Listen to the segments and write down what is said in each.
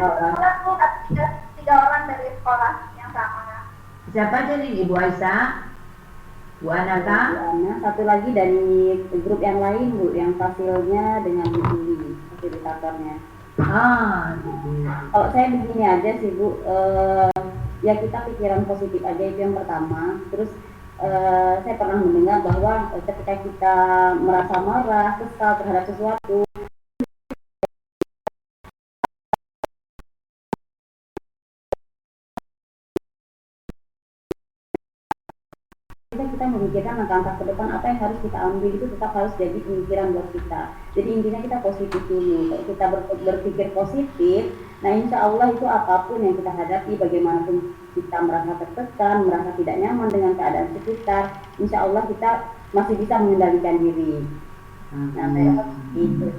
orang. Bu, tiga orang dari sekolah yang sama. Siapa aja nih, Ibu Aisyah, Bu Anaka? Bu Ana, satu lagi dari grup yang lain Bu, yang fasilnya dengan Bu Juli, fasilitatornya. Kalau saya begini aja sih Bu, ya kita pikiran positif aja, itu yang pertama. Terus saya pernah mendengar bahwa ketika kita merasa marah, kesal terhadap sesuatu, kita memikirkan langkah-langkah ke depan apa yang harus kita ambil, itu tetap harus jadi pemikiran buat kita. Jadi intinya kita positif dulu. Kalau kita berpikir positif, nah insya Allah itu apapun yang kita hadapi, bagaimanapun kita merasa tertekan, merasa tidak nyaman dengan keadaan sekitar, insya Allah kita masih bisa mengendalikan diri. Nah, saya itu.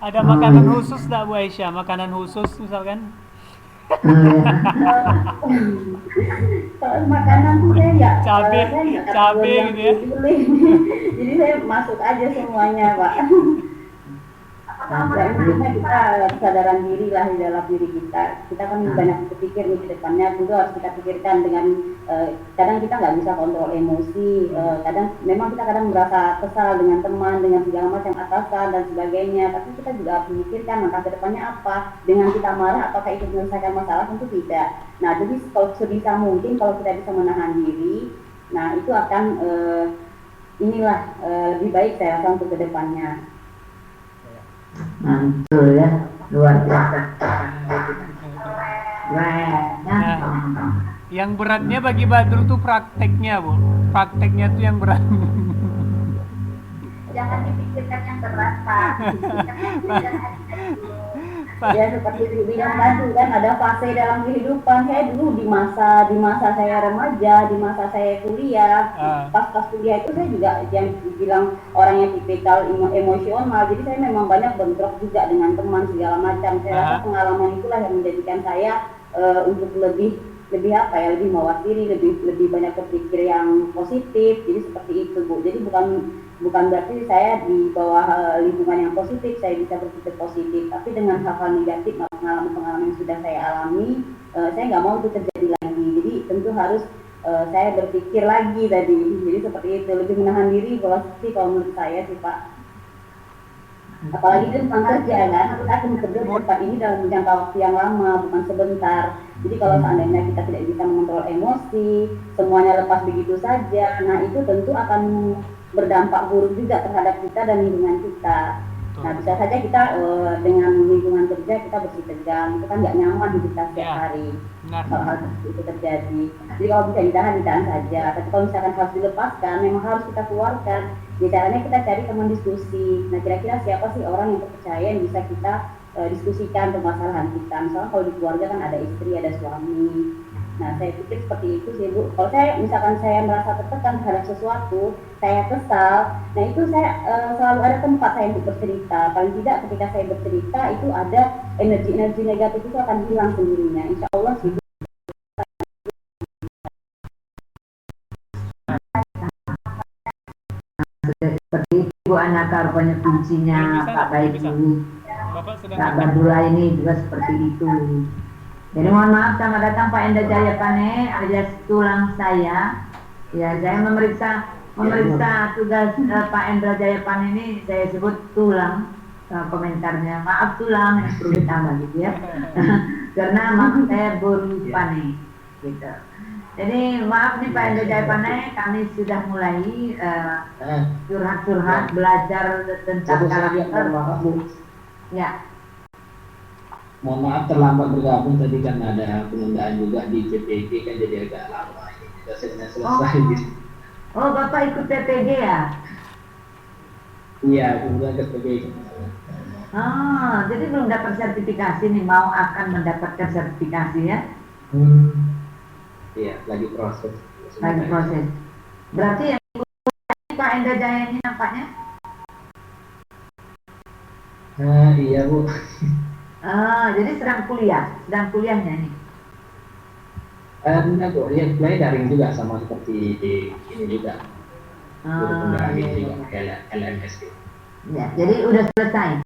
Ada makanan khusus tak Bu Aisyah? Makanan khusus misalkan? Kalau makanan saya ya cabe gitu ya. Jadi saya masuk aja semuanya Pak. Intinya kita kesadaran diri lah di dalam diri kita. Kita kan banyak berpikir nih ke depannya, tentu harus kita pikirkan dengan kadang kita nggak bisa kontrol emosi, kadang memang kita kadang merasa kesal dengan teman, dengan segala macam atasan dan sebagainya, tapi kita juga harus memikirkan langkah ke depannya apa. Dengan kita marah apakah itu menyelesaikan masalah? Tentu tidak. Nah, jadi kalau sebisa mungkin kalau kita bisa menahan diri, nah itu akan lebih baik saya rasa untuk ke depannya. Mantul ya, luar biasa. Nah, yang beratnya bagi Badrul tuh prakteknya Bu, prakteknya tuh yang berat. Jangan dipikirkan yang berat Pak. Ya seperti dibilang tadi kan ada fase dalam kehidupan. Saya dulu di masa saya remaja, di masa saya kuliah, pas kuliah itu saya juga yang dibilang orang yang tipikal emosional. Jadi saya memang banyak bentrok juga dengan teman segala macam. Saya rasa pengalaman itulah yang menjadikan saya untuk lebih mawas diri, lebih banyak berpikir yang positif. Jadi seperti itu Bu. Jadi bukan berarti saya di bawah lingkungan yang positif saya bisa berpikir positif, tapi dengan hal-hal negatif, pengalaman yang sudah saya alami, saya nggak mau itu terjadi lagi. Jadi tentu harus saya berpikir lagi tadi. Jadi seperti itu, lebih menahan diri sih kalau menurut saya sih Pak. Apalagi itu tentang kerja kan, kita akan bekerja di tempat ini dalam jangka waktu yang lama, bukan sebentar. Jadi kalau seandainya kita tidak bisa mengontrol emosi, semuanya lepas begitu saja, nah itu tentu akan berdampak buruk juga terhadap kita dan lingkungan kita. Nah bisa saja kita dengan lingkungan kerja kita bersih tegang, itu kan nggak nyaman hidup kita setiap hari. Kalau hal itu terjadi, jadi kalau bisa ditahan saja. Tapi kalau misalkan harus dilepaskan, memang harus kita keluarkan. Jadi caranya kita cari teman diskusi. Nah kira-kira siapa sih orang yang terpercaya yang bisa kita diskusikan permasalahan kita. Misalnya kalau di keluarga kan ada istri, ada suami. Nah, saya pikir seperti itu sih Bu. Kalau misalkan saya merasa tertekan terhadap sesuatu, saya kesal, nah itu saya selalu ada tempat saya untuk bercerita. Paling tidak ketika saya bercerita itu ada energi negatif itu akan hilang sendirinya. Insya Allah sih. Seperti itu Anaka rupanya kuncinya Pak Baik dulu. Kak Badula ini juga seperti itu. Jadi mohon maaf, selamat datang Pak Endra Jayapane alias tulang saya. Ya, saya memeriksa tugas Pak Endra Jayapane ini saya sebut tulang komentarnya. Maaf tulang yang perlu ditambah gitu ya. Karena maaf saya baru pane gitu. Jadi maaf nih Pak Endra Jayapane, kami sudah mulai curhat-curhat belajar tentang karakter. Ya. Mohon maaf terlambat bergabung tadi kan ada penundaan juga di PPG kan jadi agak lama ini kita selesai gitu. Oh Bapak ikut PPG ya? Iya, kemudian ke PPG. Jadi belum dapat sertifikasi nih, mau akan mendapatkan sertifikasi ya? Iya, lagi proses. Berarti yang ikut Pak Endra Jaya ini nampaknya? Iya Bu. Jadi sedang kuliahnya nih. Enggak Bu, ya kuliah daring juga sama seperti ini juga. LMS gitu. Ya, jadi udah selesai.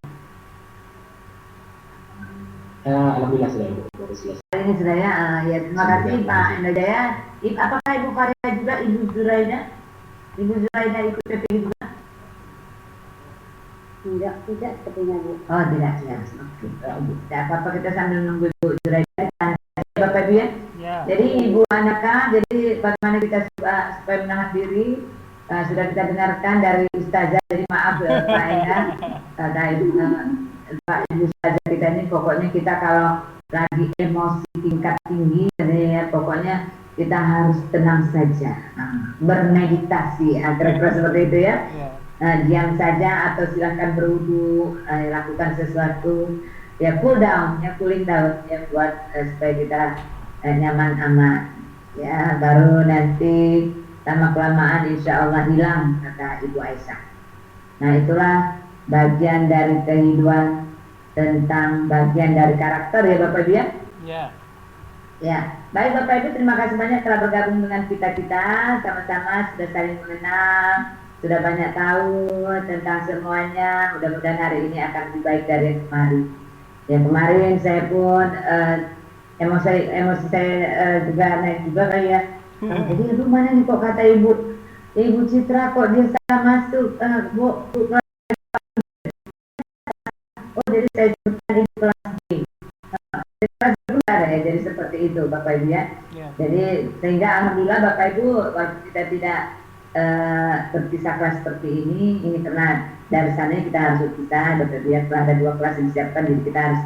Alhamdulillah sudah Ibu, baru selesai. Ini sudah ya. Ya terima kasih Pak Enda Jaya. Apakah Ibu Faria juga Ibu Zuraida? Ibu Zuraida ikut PPI juga? Tidak sepertinya Bu. Oh tidak ya. Oke. Tidak apa-apa, kita sambil nunggu Ibu Zuraida. Bapak Ibu ya. Ya. Jadi Ibu Anaka, jadi bagaimana kita supaya menahan diri, sudah kita dengarkan dari Ustazah. Jadi maaf Pak Enda, Pak Ibu Ustazah kita ini pokoknya kita kalau lagi emosi tingkat tinggi, ya pokoknya kita harus tenang saja, bermeditasi, kira-kira seperti itu ya. Diam saja atau silahkan berwudu, lakukan sesuatu, ya cool down, ya cooling down, ya buat supaya kita nyaman aman, ya baru nanti lama kelamaan insya Allah hilang, kata Ibu Aisyah. Nah itulah bagian dari kehidupan, tentang bagian dari karakter ya Bapak Ibu ya. Ya. Ya, baik Bapak Ibu, terima kasih banyak telah bergabung dengan kita sama-sama, sudah saling mengenal, sudah banyak tahu tentang semuanya. Mudah-mudahan hari ini akan lebih baik dari yang kemarin. Yang kemarin saya pun emosi saya juga naik juga kali ya. Jadi aduh mana nih kok kata Ibu Citra kok dia salah masuk, Bu, oh jadi saya sebutkan di kelas B. Ya, jadi seperti itu Bapak Ibu ya. Jadi sehingga alhamdulillah Bapak Ibu waktu kita tidak berpisah kelas seperti ini karena dari sana kita harus berpisah. Bapak Ibu ya, setelah ada 2 kelas yang disiapkan, jadi kita harus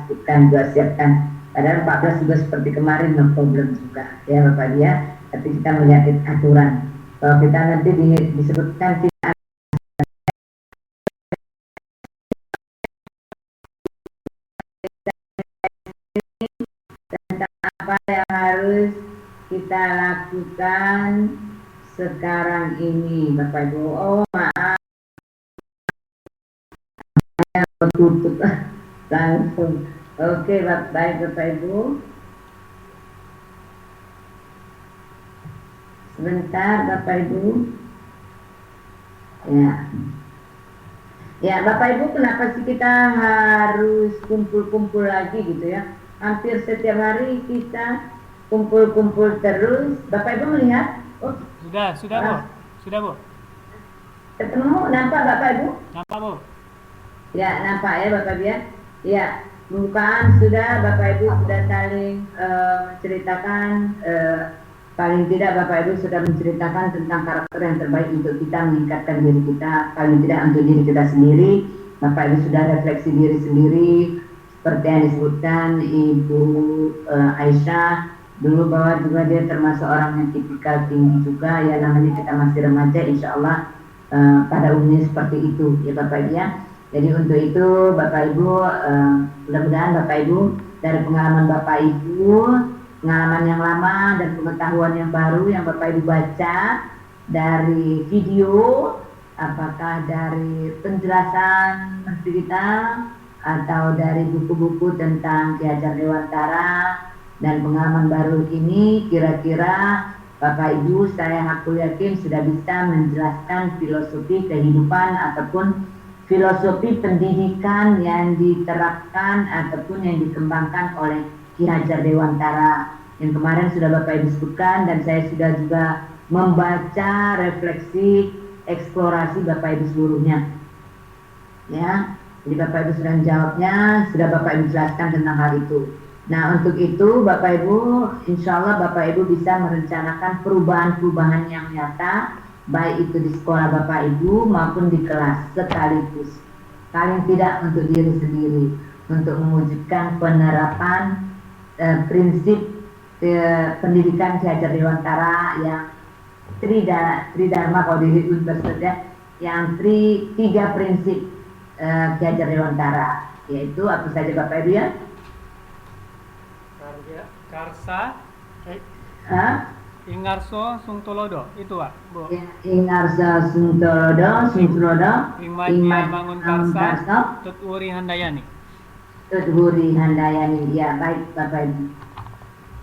siapkan. Padahal 14 juga seperti kemarin, no problem juga ya Bapak Ibu ya. Tapi kita melihat aturan. Kalau kita nanti disebutkan tidak apa yang harus kita lakukan sekarang ini Bapak Ibu. Oh maaf, saya tutup langsung. Oke, baik Bapak Ibu. Sebentar Bapak Ibu. Ya Bapak Ibu, kenapa sih kita harus kumpul-kumpul lagi gitu ya? Hampir setiap hari kita kumpul-kumpul terus. Bapak Ibu melihat? Oh, Sudah Bu. Sudah Bu. Ketemu, nampak Bapak Ibu? Nampak Bu. Ya, nampak ya Bapak Ibu ya. Ya, pembukaan sudah, Bapak Ibu sudah saling menceritakan, paling tidak Bapak Ibu sudah menceritakan tentang karakter yang terbaik untuk kita meningkatkan diri kita, paling tidak untuk diri kita sendiri. Bapak Ibu sudah refleksi diri sendiri, seperti yang disebutkan Ibu Aisyah dulu bahwa juga dia termasuk orang yang tipikal tinggi juga, ya namanya kita masih remaja, insya Allah pada umumnya seperti itu ya Bapak Ibu ya. Jadi untuk itu Bapak Ibu, mudah-mudahan Bapak Ibu dari pengalaman Bapak Ibu, pengalaman yang lama dan pengetahuan yang baru yang Bapak Ibu baca dari video, apakah dari penjelasan menteri kita atau dari buku-buku tentang Ki Hajar Dewantara dan pengalaman baru ini, kira-kira Bapak Ibu saya hakul yakin sudah bisa menjelaskan filosofi kehidupan ataupun filosofi pendidikan yang diterapkan ataupun yang dikembangkan oleh Ki Hajar Dewantara yang kemarin sudah Bapak Ibu sebutkan, dan saya sudah juga membaca refleksi eksplorasi Bapak Ibu seluruhnya ya. Jadi Bapak Ibu sudah menjawabnya, sudah Bapak Ibu jelaskan tentang hal itu. Nah untuk itu Bapak Ibu, insya Allah Bapak Ibu bisa merencanakan perubahan-perubahan yang nyata, baik itu di sekolah Bapak Ibu maupun di kelas sekaligus. Paling tidak untuk diri sendiri, untuk mewujudkan penerapan prinsip pendidikan Ki Hajar Dewantara yang Tridharma kalau di Universitas, yang tiga prinsip Ki Hajar Dewantara, yaitu apa saja Bapak Ibu ya? Karsa, Ingarso, Sungtolodo, itu Pak, Bu. Ingarso, Sungtolodo, Ingmadya Mangun Karsa, Tutwuri Handayani. Tutwuri Handayani, ya baik Bapak Ibu.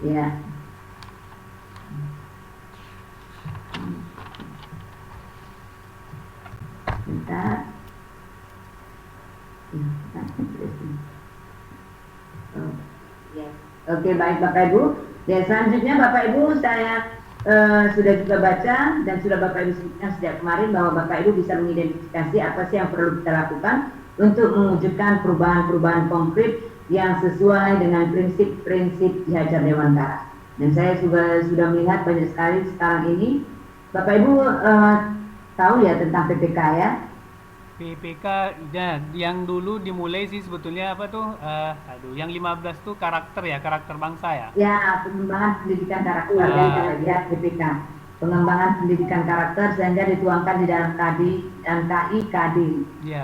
Ya. Bentar. Oke, baik Bapak Ibu. Ya, selanjutnya Bapak Ibu saya sudah juga baca dan sudah Bapak Ibu sebutkan sejak kemarin bahwa Bapak Ibu bisa mengidentifikasi apa sih yang perlu kita lakukan untuk mewujudkan perubahan-perubahan konkret yang sesuai dengan prinsip-prinsip Ki-Hajar Dewantara. Dan saya sudah melihat banyak sekali sekarang ini Bapak Ibu tahu ya tentang PPK ya. PPK ya, yang dulu dimulai sih sebetulnya apa tuh? Yang 15 tuh karakter bangsa ya. Ya, pengembangan pendidikan karakter ya PPK. Pengembangan pendidikan karakter sehingga dituangkan di dalam KI,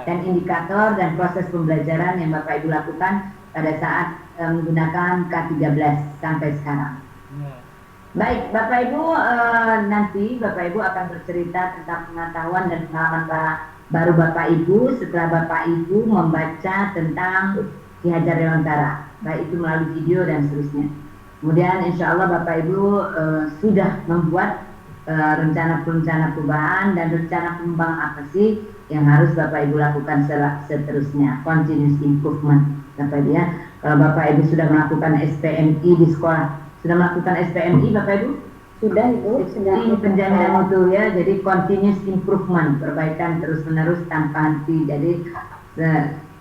dan indikator dan proses pembelajaran yang Bapak Ibu lakukan pada saat menggunakan K13 sampai sekarang. Baik, Bapak Ibu, nanti Bapak Ibu akan bercerita tentang pengetahuan dan pengalaman baru Bapak Ibu setelah Bapak Ibu membaca tentang Ki-Hajar Dewantara, baik itu melalui video dan seterusnya. Kemudian insya Allah Bapak Ibu sudah membuat rencana perubahan dan rencana pengembangan apa sih yang harus Bapak Ibu lakukan seterusnya, continuous improvement Bapak Ibu ya. Kalau Bapak Ibu sudah melakukan SPMI di sekolah, sudah melakukan SPMI Bapak Ibu? Sudah Ibu, sudah. Ini penjaminan mutu ya, jadi continuous improvement, perbaikan terus menerus tanpa henti. Jadi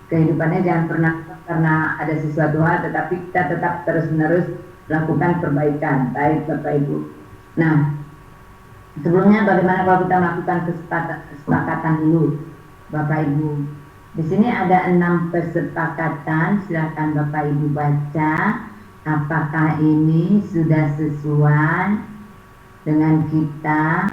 kehidupannya jangan pernah karena ada sesuatu hal, tetapi kita tetap terus menerus lakukan perbaikan. Baik Bapak Ibu. Nah, sebelumnya bagaimana kalau kita melakukan kesepakatan dulu Bapak Ibu? Di sini ada 6 kesepakatan, silakan Bapak Ibu baca. Apakah ini sudah sesuai dengan kita?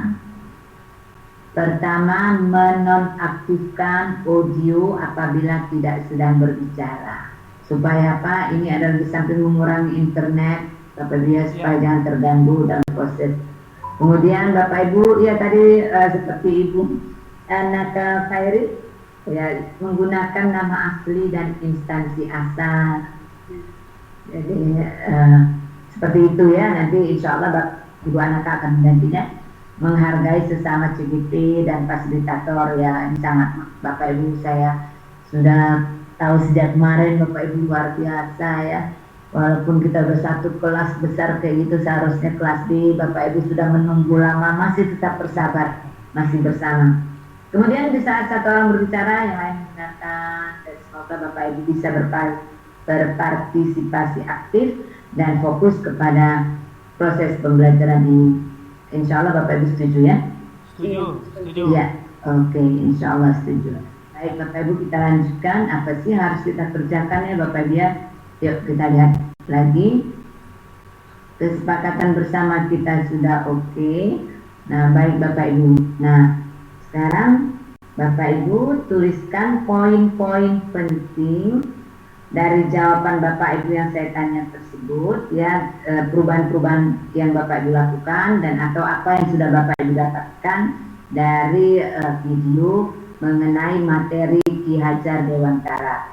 Pertama, menonaktifkan audio apabila tidak sedang berbicara. Supaya apa? Ini adalah di samping mengurangi internet, Bapak Ibu ya, supaya jangan terganggu dalam proses. Kemudian Bapak Ibu, ya tadi seperti Ibu Naka Khairi, ya menggunakan nama asli dan instansi asal. Jadi seperti itu ya, nanti insya Allah Ibu Anaka akan menggantinya. Menghargai sesama CGP dan fasilitator ya, ini sangat Bapak Ibu saya sudah tahu sejak kemarin Bapak Ibu luar biasa ya. Walaupun kita bersatu kelas besar kayak gitu, seharusnya kelas D Bapak Ibu sudah menunggu lama, masih tetap bersabar, masih bersama. Kemudian di saat satu orang berbicara, yang lain mendengarkan, dan semoga Bapak Ibu bisa berpartisipasi aktif dan fokus kepada proses pembelajaran ini. Insya Allah Bapak Ibu setuju ya? Setuju. Ya, oke, insya Allah setuju. Baik Bapak Ibu, kita lanjutkan. Apa sih harus kita kerjakan ya Bapak Ibu ya? Yuk kita lihat lagi. Kesepakatan bersama kita sudah oke. Nah baik Bapak Ibu. Nah sekarang Bapak Ibu tuliskan poin-poin penting dari jawaban Bapak Ibu yang saya tanya tersebut ya, perubahan-perubahan yang Bapak Ibu lakukan dan atau apa yang sudah Bapak Ibu dapatkan dari video mengenai materi Ki-Hajar Dewantara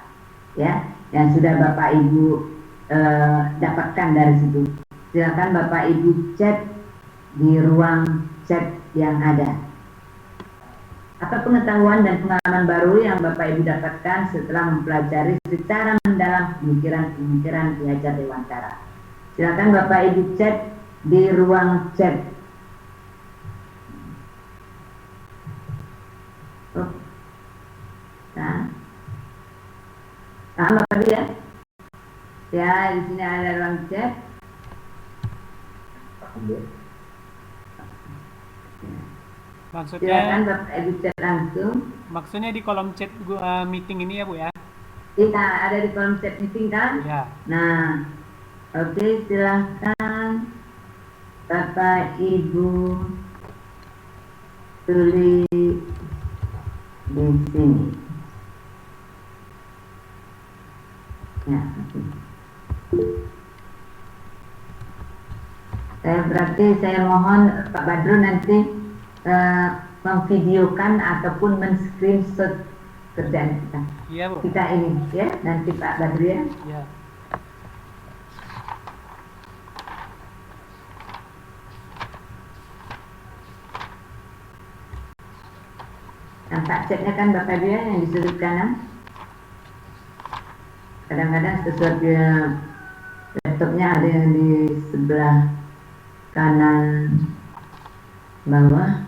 ya, yang sudah Bapak Ibu dapatkan dari situ. Silakan Bapak Ibu chat di ruang chat yang ada. Apa pengetahuan dan pengalaman baru yang Bapak Ibu dapatkan setelah mempelajari secara mendalam pemikiran Ki-Hajar Dewantara? Silakan Bapak Ibu chat di ruang chat. Oh. Nah, Bapak Ibu ya. Ya, di sini ada ruang chat. Maksudnya, Silakan Bapak Ibu chat langsung. maksudnya di kolom chat meeting ini ya Bu ya? Kita ada di kolom chat meeting kan? Ya. Nah, oke, silakan Bapak Ibu tulis di sini. Ya, oke. Saya mohon Pak Badrun nanti memvideokan ataupun men-screenshot kerjaan kita. Iya Bu. Kita ini ya, nanti Pak Badrun ya. Ya. Nampak chatnya kan Bapak Ibu ya, yang di sudut kanan. Kadang-kadang sesuatu laptop Pokoknya ada yang di sebelah kanan bawah.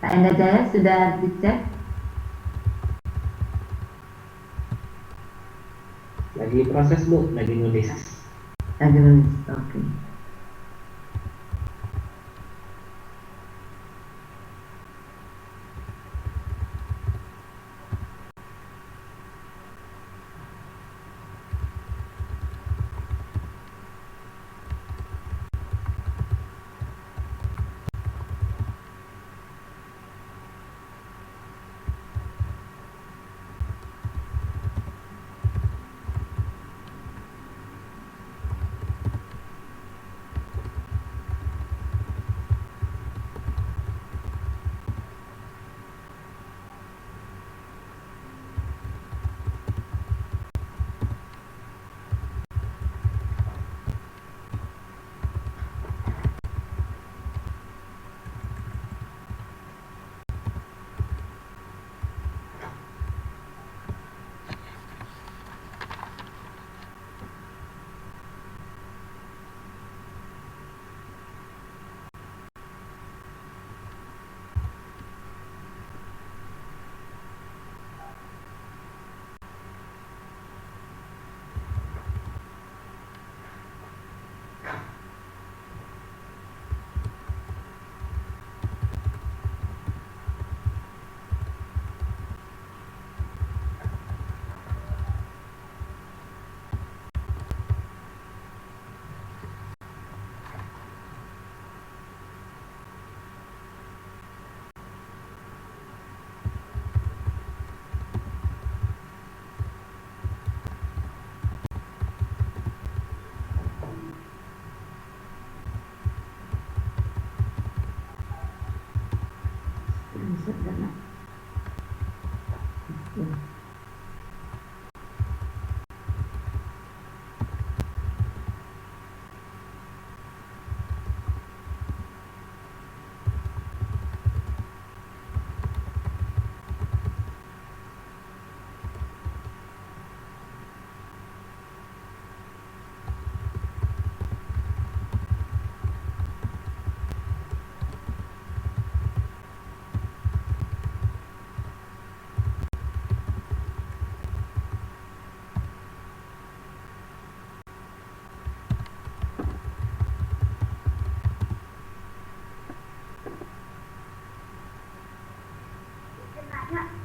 Pak Enda Jaya sudah dicek? Lagi proses Bu, lagi nulis. Lagi nulis, oke.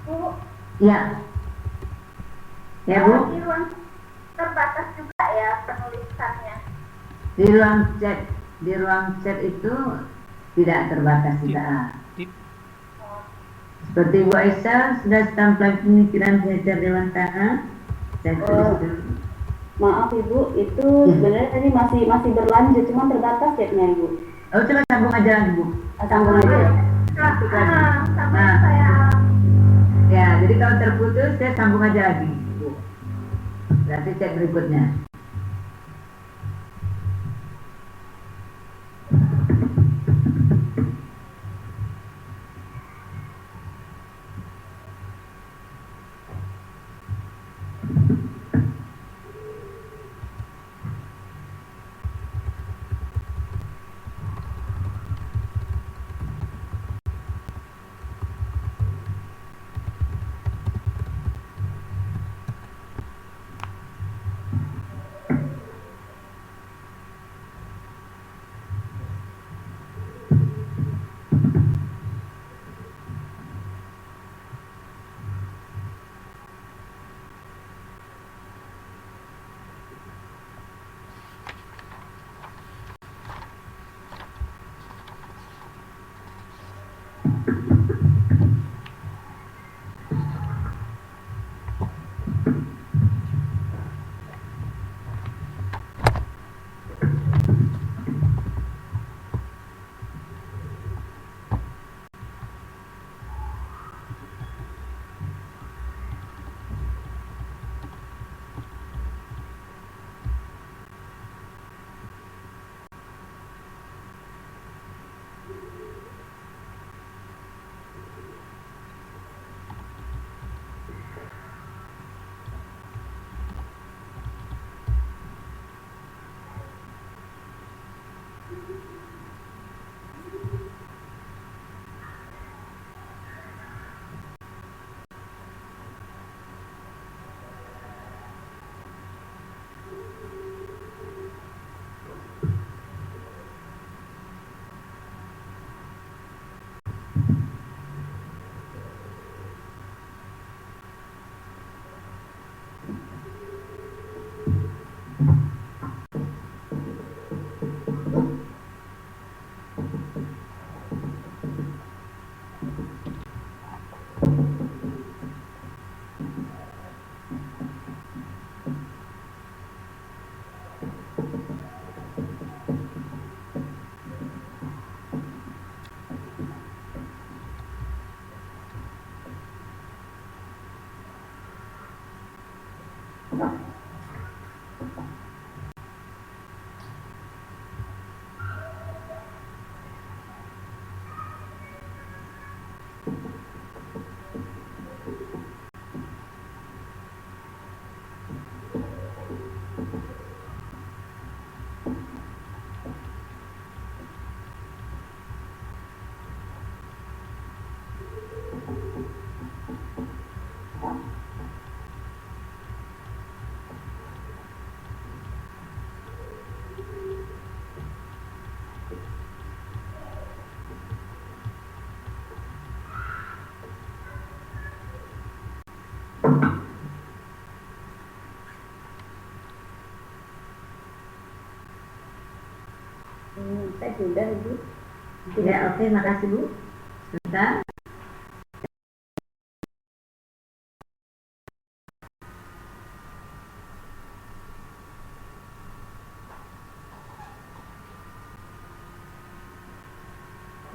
Bu, Ya. Ya, kalau Bu. di ruang terbatas juga ya penulisannya. Di ruang chat itu tidak terbatas, tidak. Seperti Bu Aisyah sudah tampil pemikiran belajar Dewantara. Saya tulis dulu. Maaf Ibu, itu sebenarnya tadi masih berlanjut, cuma terbatas chatnya Ibu. Oh, coba sambung aja lagi, Bu. Sambung aja. Sama Nah. saya. Ya, jadi kalau terputus saya sambung aja lagi, Bu. Berarti chat berikutnya. Saya sudah Ibu. Ya, oke, makasih Bu. Sudah.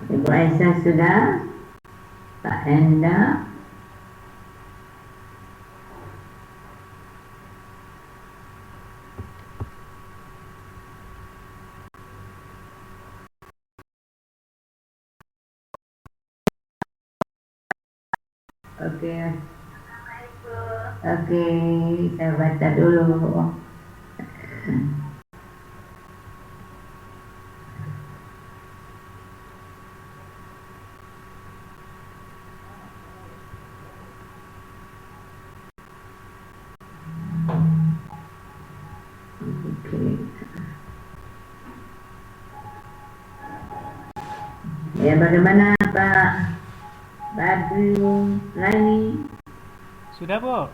Ibu Aisyah sudah. Pak Enda. Oke, oke, saya baca dulu. Oke. Ya, bagaimana Pak Badru Laini? Sudah Bu?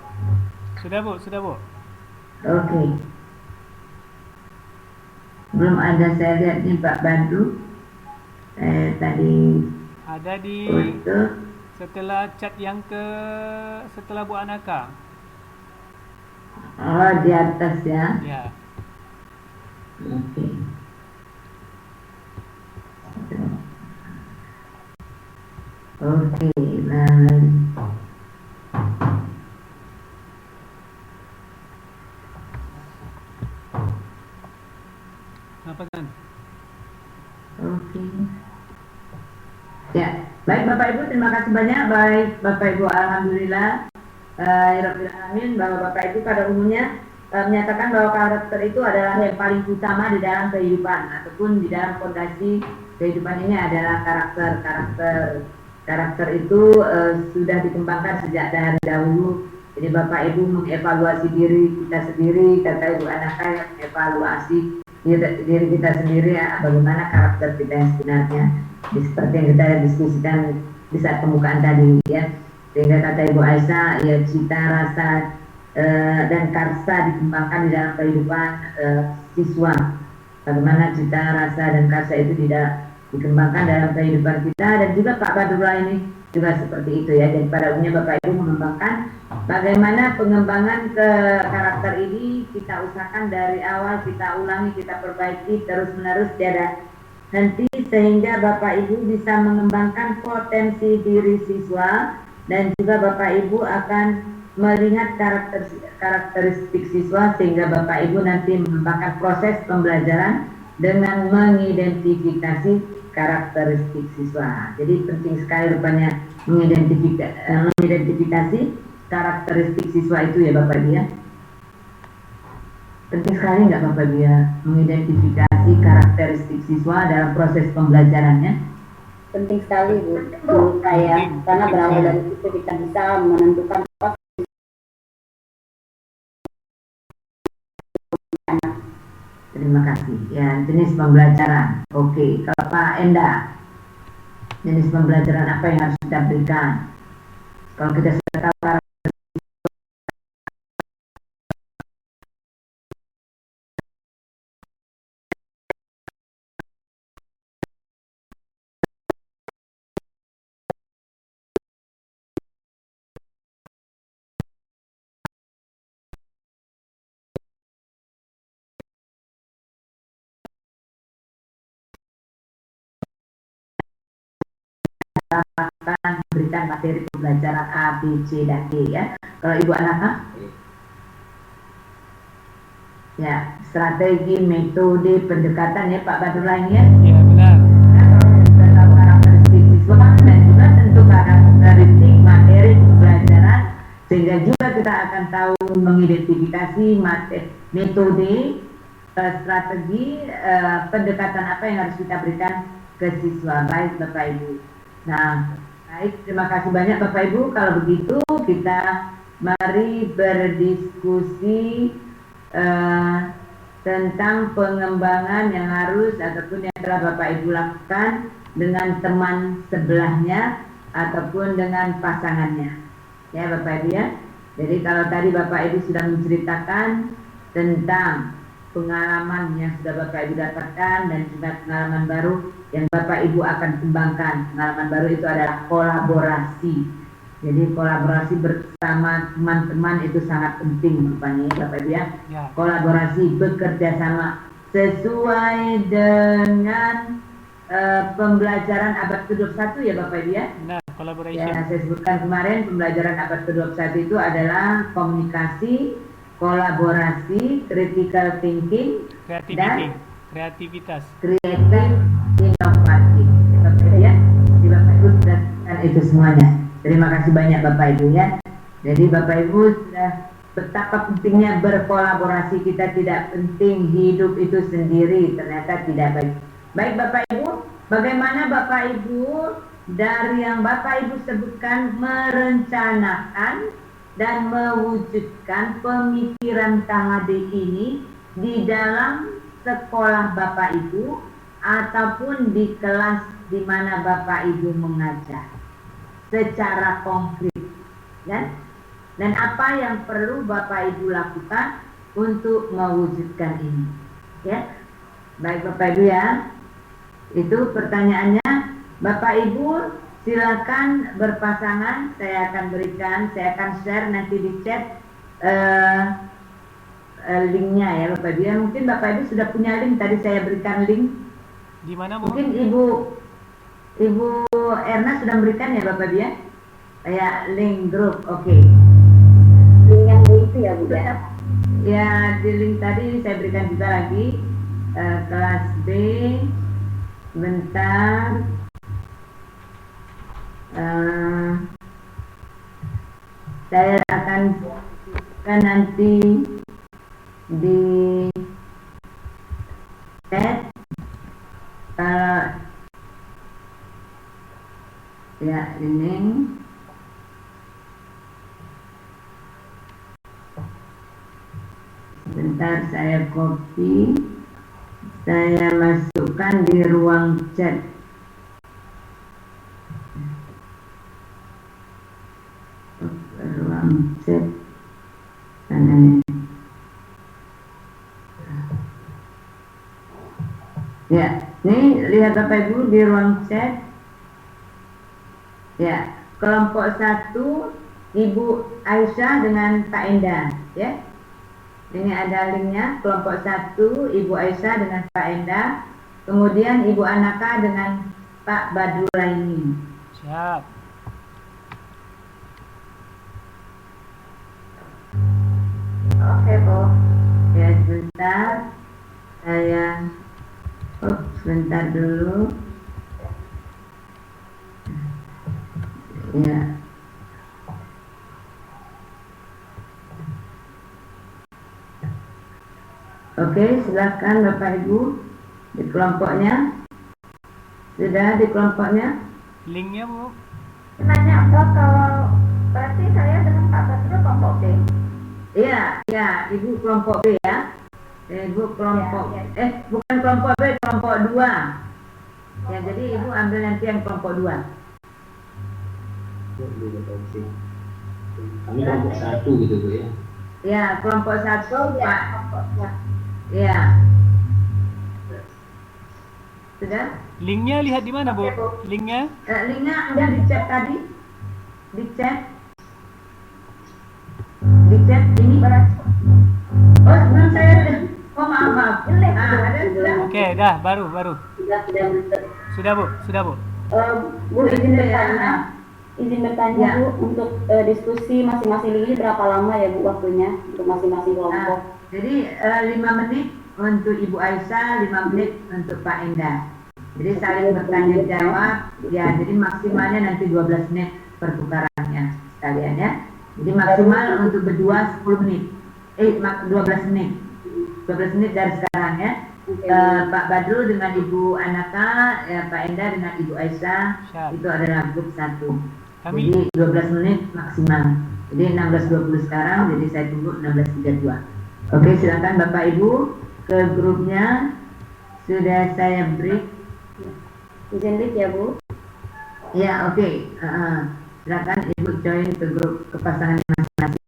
Sudah Bu? Sudah Bu? Oke. Belum ada saya lihat nih Pak Badru. Tadi Ada di untuk setelah chat yang setelah Bu Anaka. di atas ya. Ya. Oke. Oke, baik. Apa kan? Oke. Ya, baik Bapak Ibu, terima kasih banyak. Baik Bapak Ibu, alhamdulillah. Ya Rabbil Alamin, bahwa Bapak Ibu pada umumnya menyatakan bahwa karakter itu adalah yang paling utama di dalam kehidupan ataupun di dalam fondasi kehidupan ini adalah karakter itu sudah dikembangkan sejak dari dahulu. Jadi Bapak Ibu mengevaluasi diri kita sendiri, kata Ibu Anaka, evaluasi diri kita sendiri ya, bagaimana karakter kita yang sebenarnya, seperti yang kita diskusikan di saat pembukaan tadi ya. Sehingga kata Ibu Aisyah, ya cita rasa dan karsa dikembangkan di dalam kehidupan siswa. Bagaimana cita rasa dan karsa itu tidak dikembangkan dalam kehidupan kita, dan juga Pak Badrullah ini juga seperti itu ya. Jadi pada umumnya Bapak Ibu mengembangkan bagaimana pengembangan ke karakter ini kita usahakan dari awal, kita ulangi, kita perbaiki terus menerus tiada henti, sehingga Bapak Ibu bisa mengembangkan potensi diri siswa, dan juga Bapak Ibu akan melihat karakteristik siswa, sehingga Bapak Ibu nanti mengembangkan proses pembelajaran dengan mengidentifikasi karakteristik siswa. Jadi penting sekali rupanya mengidentifikasi karakteristik siswa itu ya Bapak Ibu ya. Penting sekali nggak Bapak Ibu ya mengidentifikasi karakteristik siswa dalam proses pembelajarannya? Penting sekali Bu, menurut saya, karena berawal dari situ kita bisa menentukan apa. Terima kasih. Ya, jenis pembelajaran. Oke, kalau Pak Enda, jenis pembelajaran apa yang harus kita berikan? Kalau kita sudah tahu akan berikan materi pembelajaran A, B, C, dan D ya. Kalau Ibu Anaka? Ya, strategi, metode, pendekatan ya Pak Badrullah ini ya. Ya benar. Tentang karakteristik siswa dan juga tentu karakteristik materi pembelajaran, sehingga juga kita akan tahu mengidentifikasi metode, strategi, pendekatan apa yang harus kita berikan ke siswa. Baik Bapak Ibu. Nah, baik, terima kasih banyak Bapak Ibu. Kalau begitu kita mari berdiskusi tentang pengembangan yang harus ataupun yang telah Bapak Ibu lakukan dengan teman sebelahnya ataupun dengan pasangannya. Ya Bapak Ibu ya. Jadi kalau tadi Bapak Ibu sudah menceritakan tentang pengalaman yang sudah Bapak Ibu dapatkan dan juga pengalaman baru yang Bapak Ibu akan kembangkan. Pengalaman baru itu adalah kolaborasi. Jadi kolaborasi bersama teman-teman itu sangat penting rupanya Bapak Ibu ya. Kolaborasi, bekerja sama sesuai dengan pembelajaran abad ke-21 ya Bapak Ibu ya. Nah, collaboration. Ya, saya sebutkan kemarin pembelajaran abad ke-21 itu adalah komunikasi, kolaborasi, critical thinking, dan kreativitas. Kreatif, inovatif. Ya, Bapak Ibu ya. Jadi Bapak Ibu sudah itu semuanya. Terima kasih banyak Bapak Ibu ya. Jadi Bapak Ibu sudah betapa pentingnya berkolaborasi. Kita tidak penting hidup itu sendiri, ternyata tidak baik. Baik Bapak Ibu, bagaimana Bapak Ibu dari yang Bapak Ibu sebutkan merencanakan dan mewujudkan pemikiran KHD ini di dalam sekolah Bapak Ibu ataupun di kelas di mana Bapak Ibu mengajar secara konkret, ya? Dan apa yang perlu Bapak Ibu lakukan untuk mewujudkan ini, ya? Baik Bapak Ibu ya. Itu pertanyaannya. Bapak Ibu silakan berpasangan. Saya akan share nanti di chat linknya ya Bapak Ibu ya. Mungkin Bapak Ibu sudah punya link, tadi saya berikan link. Di mana Bu? Mungkin Ibu Erna sudah memberikan ya Bapak Ibu ya. Kayak link grup, oke. Link yang itu ya Bu ya. Ya di link tadi saya berikan juga lagi kelas B. Bentar, saya akan nanti di chat kalau ya ini sebentar saya copy. Saya masukkan di ruang chat. Ruang chat. Ya, ini lihat Bapak Ibu di ruang chat. Ya, kelompok 1 Ibu Aisyah dengan Pak Enda, ya. Ini ada linknya, kelompok 1 Ibu Aisyah dengan Pak Enda, kemudian Ibu Anaka dengan Pak Badrulaini. Siap. Oke Bu. Ya sebentar, saya sebentar dulu. Ya. Oke, silakan Bapak Ibu di kelompoknya. Sudah di kelompoknya? Linknya Bu. Nanya apa kalau berarti saya dengan Pak Badrul kelompok B. Iya, ya, Ibu kelompok B ya. Ibu kelompok Ya. Bukan kelompok B, kelompok 2. Ya, jadi Ibu ambil nanti yang kelompok 2. Kami kelompok 1 gitu Bu ya. Ya, kelompok 1 Ya, Pak. kelompoknya. Ya. Sudah? Linknya lihat di mana Bu? Oke, Bu. Linknya? Linknya ada di chat tadi. Di chat. Di chat ini. Oh, sebelum saya. Oh, maaf. Ada sudah. Oke, dah baru. Sudah Bu, sudah Bu. Bu izin Ya. bertanya. Izin bertanya Ya. Bu, untuk diskusi masing-masing ini berapa lama ya Bu waktunya untuk masing-masing kelompok? Jadi 5 menit untuk Ibu Aisyah, 5 menit untuk Pak Enda. Jadi saling bertanya jawab. Ya, jadi maksimalnya nanti 12 menit pertukarannya sekalian ya. Jadi maksimal untuk berdua 10 menit. 12 menit. 12 menit dari sekarang ya. Pak Badrul dengan Ibu Anaka, ya, Pak Enda dengan Ibu Aisyah. Siap. Itu adalah grup 1. Kami Jadi 12 menit maksimal. Jadi 16.20 sekarang, jadi saya tunggu 16.32. Oke, silakan Bapak Ibu ke grupnya. Sudah saya break. Izin break ya Bu. Ya, oke. Silakan Ibu join ke grup kepasangan masing-masing.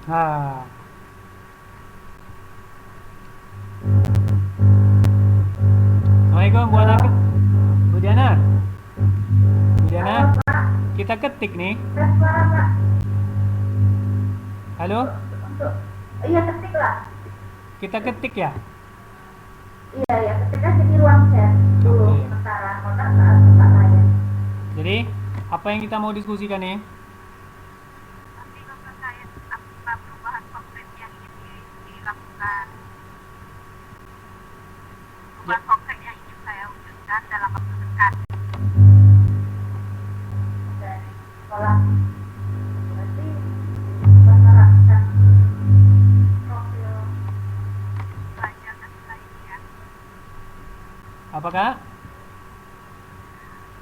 Ah. Assalamualaikum Bu Ana. Bu Diana. Bu Diana. Halo Pak, Kita ketik nih. tes suara Pak. Halo? Untuk, iya ketik lah. Kita ketik ya? Iya ya, ketik aja di ruang chat dulu Oke. sementara. Kontak saat tempat lain. Jadi, apa yang kita mau diskusikan nih? Nanti terkait apa perubahan konkret yang ingin dilakukan. Perubahan konkret yang ingin saya wujudkan dalam waktu dekat. Dari sekolah. Berarti menerapkan profil belajar dan lainnya. Apakah?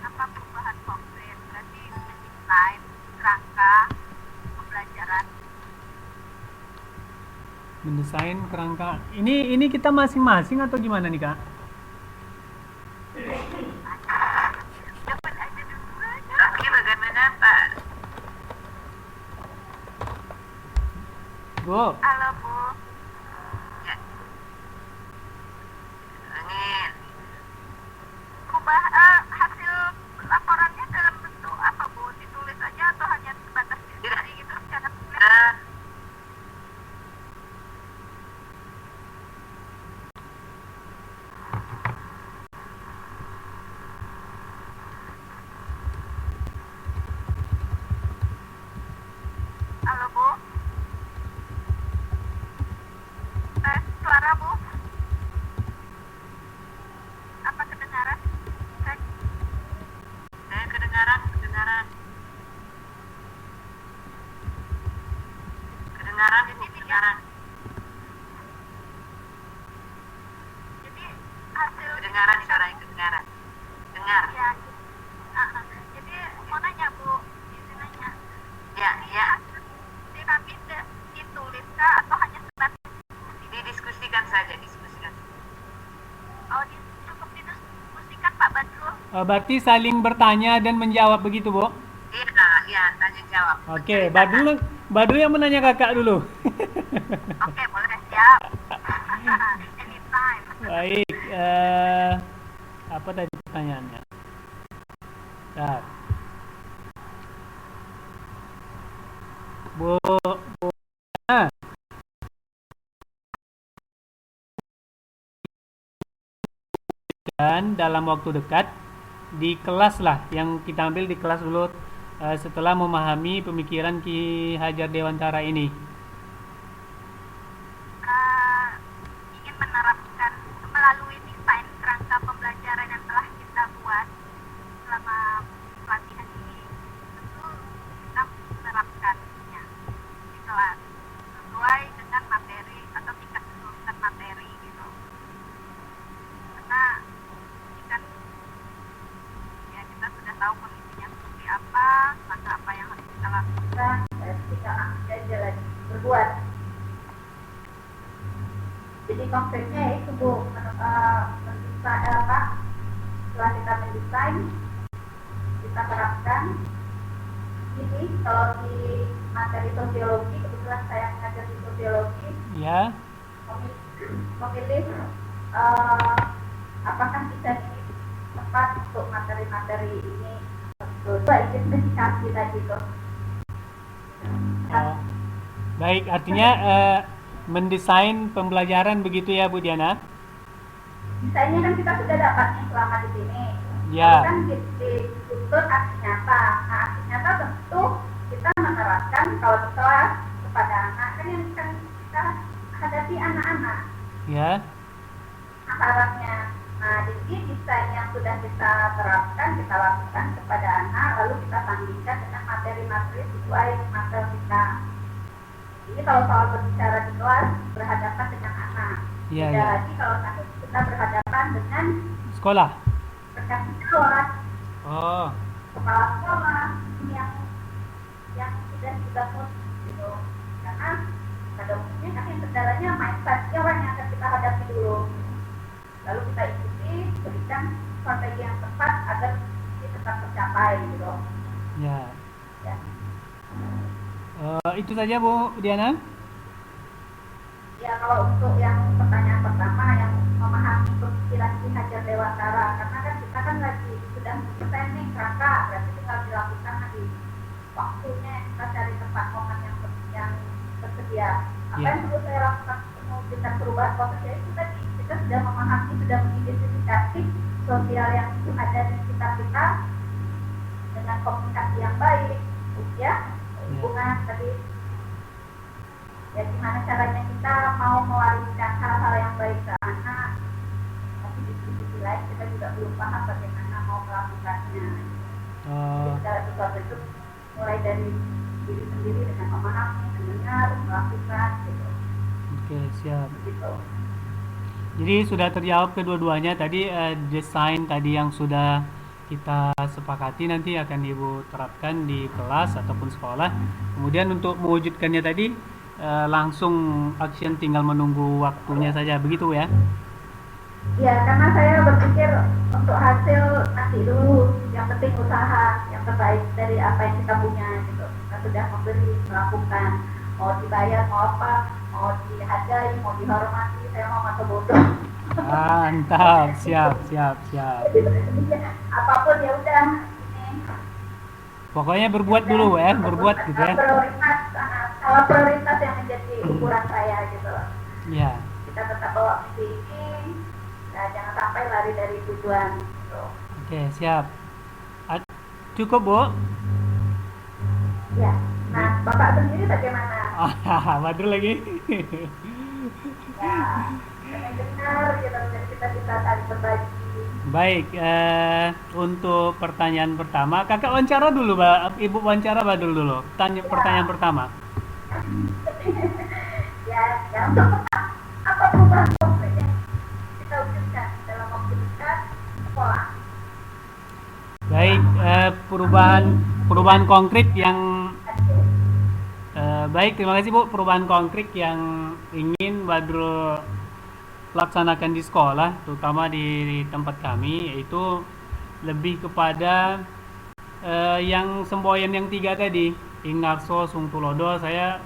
Apa perubahan konkret? Berarti mendesain kerangka pembelajaran. Mendesain kerangka. Ini kita masing-masing atau gimana nih, Kak? Dapat aja dulu aja. Oke, bagaimana Pak? Bu, Halo Bu. Ya. Angin. Hasil laporannya dalam bentuk apa Bu? Ditulis aja atau hanya sebatas diskusi gitu secara tulis? Halo Bu. Tes suara Bu. Apa kedengaran? Cek. Kedengaran. Kedengaran ini kedengaran. Jadi hasil kedengaran suara yang kedengaran. Dengar. Ya. Jadi mau nanya Bu, izin nanya. Ya. Di kami ditulis kah atau hanya sebatas didiskusikan saja, Oh, cukup didiskusikan Pak Badrul. berarti saling bertanya dan menjawab begitu, Bu? Iya, tanya jawab. Oke, Badul yang menanya Kakak dulu. Oke, boleh siap. Anytime. Baik, apa tadi pertanyaannya? Bentar. Bu, Ana. Dan dalam waktu dekat di kelas lah, yang kita ambil di kelas dulu setelah memahami pemikiran Ki Hajar Dewantara ini. Ingin menerapkan melalui desain kerangka pembelajaran yang telah kita buat selama pelatihan ini, tentu kita menerapkannya di kelas sesuai dengan materi atau tingkat kesulitan materi gitu. Karena ini kan ya kita sudah tahu kondisinya seperti apa, maka apa yang harus kita lakukan, kita aja lagi berbuat. Jadi konkretnya itu Bu, mendesain setelah kita mendesain, kita terapkan. Ini kalau di materi sosiologi, kebetulan saya mengajar di sosiologi, Ya, memilih apakah bisa tepat untuk materi-materi ini. Coba identifikasi tadi tuh. oh, baik. Artinya mendesain pembelajaran begitu ya, Bu Diana? Desainnya kan kita sudah dapatnya selama di sini. Ya. Kan dituntut aksi nyata. Nah, aksi nyata tentu kita menerapkan kalau di kelas kepada anak, kan yang kan kita hadapi anak-anak Ya. syaratnya. Nah, jadi desain yang sudah kita terapkan, kita lakukan kepada anak, lalu kita sandingkan dengan materi-materi sesuai materi kita. Ini kalau soal berbicara di kelas berhadapan dengan anak. Iya, Tidak iya. lagi kalau nanti kita berhadapan dengan Sekolah. rekan sekolah, Oh, kepala sekolah yang sudah dibangun gitu. Karena pada umumnya kan yang kendalanya mindset orang yang akan kita hadapi dulu. Lalu kita ikuti, berikan strategi yang tepat agar ini tetap tercapai gitu. ya. Ya. Itu saja Bu Diana. Ya, kalau untuk yang pertanyaan pertama yang memahami pemikiran Ki Hajar Dewantara, karena kan kita kan lagi sudah selesai nih kerangka, berarti tinggal dilakukan lagi waktunya kita cari tempat momen yang tersedia. Apa yang perlu saya lakukan untuk mewujudkan perubahan konsep itu tadi, kita sudah memahami, sudah mengidentifikasi sosial yang ada di sekitar kita dengan komunikasi yang baik, ya, hubungan tadi. Ya, gimana caranya kita mau mewariskan hal-hal yang baik ke anak, tapi di sisi lain kita juga belum paham bagaimana mau melakukannya. Segala sesuatu itu mulai dari diri sendiri dengan memahami, mendengar, melakukan, gitu. Oke, siap. Gitu. Jadi sudah terjawab kedua-duanya tadi, desain tadi yang sudah kita sepakati nanti akan Ibu terapkan di kelas ataupun sekolah. Kemudian untuk mewujudkannya tadi langsung action, tinggal menunggu waktunya saja, begitu ya? Ya, karena saya berpikir untuk hasil nanti dulu, yang penting usaha yang terbaik dari apa yang kita punya gitu. Kita sudah memberi, melakukan, mau dibayar, mau apa, mau dihargai, mau dihormati, saya mau masa bodoh. Mantap, siap. Apapun ya udah ini. Pokoknya berbuat dulu ya, berbuat gitu ya. Kalau prioritas yang menjadi ukuran saya gitu. Ya. Kita tetap bawa misi ini, nah, jangan sampai lari dari tujuan. Gitu. Oke, siap. Cukup Bu? Ya. Nah, Bapak sendiri bagaimana? Badrul lagi. Ya, dengar gitu, dan kita bisa saling berbagi. Baik, untuk pertanyaan pertama, kakak wawancara dulu, Ibu wawancara Badrul dulu. Pertanyaan pertama. Ya, untuk apa perubahan konkret yang kita wujudkan dalam memwujudkan sekolah? Baik, perubahan konkret yang baik, terima kasih Bu. Perubahan konkret yang ingin Badrul laksanakan di sekolah, terutama di tempat kami, yaitu lebih kepada yang semboyan yang 3 tadi, Ingarso, Sungtulodo. Saya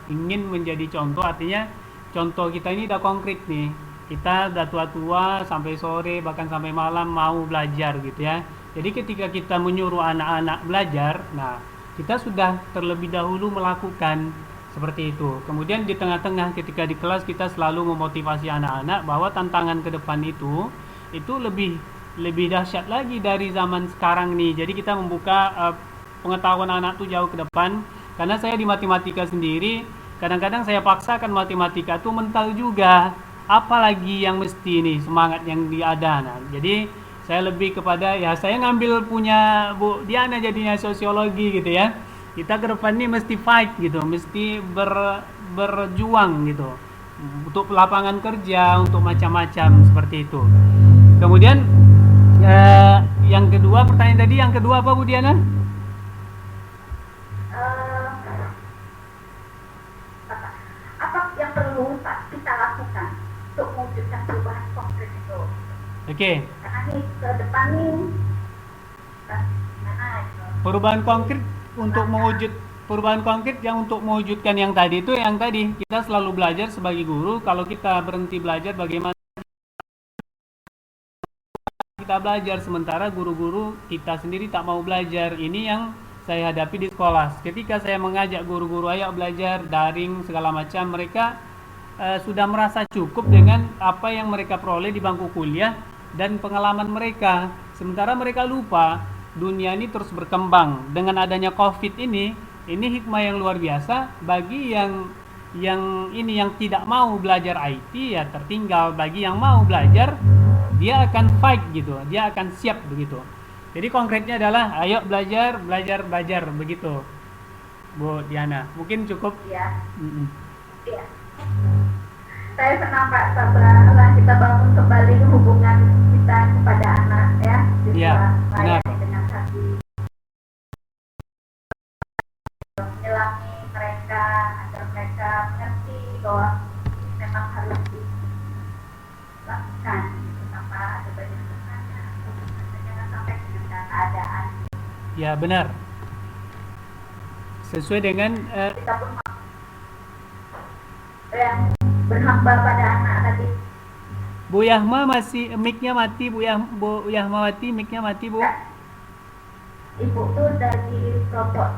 ingin menjadi contoh, artinya contoh kita ini udah konkret nih. Kita udah tua-tua sampai sore bahkan sampai malam mau belajar gitu ya. Jadi ketika kita menyuruh anak-anak belajar, nah kita sudah terlebih dahulu melakukan seperti itu. Kemudian di tengah-tengah ketika di kelas kita selalu memotivasi anak-anak bahwa tantangan ke depan itu lebih dahsyat lagi dari zaman sekarang nih. Jadi kita membuka pengetahuan anak tuh jauh ke depan. Karena saya di matematika sendiri, kadang-kadang saya paksakan matematika tuh mental juga. Apalagi yang mesti nih semangat yang diada. Nah, jadi saya lebih kepada ya saya ngambil punya Bu Diana jadinya sosiologi gitu ya. Kita ke depan ini mesti fight gitu, mesti berjuang gitu untuk lapangan kerja, untuk macam-macam seperti itu. Kemudian yang kedua, pertanyaan tadi yang kedua apa Bu Diana? Apa yang perlu kita lakukan untuk mewujudkan perubahan konkret itu? Oke. Karena nih ke depan nih gimana gitu. Perubahan konkret yang untuk mewujudkan yang tadi itu, yang tadi kita selalu belajar sebagai guru. Kalau kita berhenti belajar, bagaimana kita belajar sementara guru-guru kita sendiri tak mau belajar? Ini yang saya hadapi di sekolah. Ketika saya mengajak guru-guru ayo belajar daring segala macam, mereka sudah merasa cukup dengan apa yang mereka peroleh di bangku kuliah dan pengalaman mereka. Sementara mereka lupa dunia ini terus berkembang. Dengan adanya COVID ini hikmah yang luar biasa bagi yang tidak mau belajar IT ya tertinggal. Bagi yang mau belajar, dia akan fight gitu, dia akan siap begitu. Jadi konkretnya adalah ayo belajar begitu, Bu Diana. Mungkin cukup. Iya. Iya. Saya senang Pak, setelah kita bangun kembali hubungan kita kepada anak ya, Iya, benar. dengan hati, menyelami mereka agar mereka mengerti bahwa memang harus dilakukan tanpa ada banyak tanya, jangan sampai dengan keadaan. Ya benar. sesuai dengan kita pun berhamba pada anak tadi. Bu Yahma masih mic-nya mati, Bu Yahma mati, mic-nya mati, Bu. Ibu tuh dari kelompok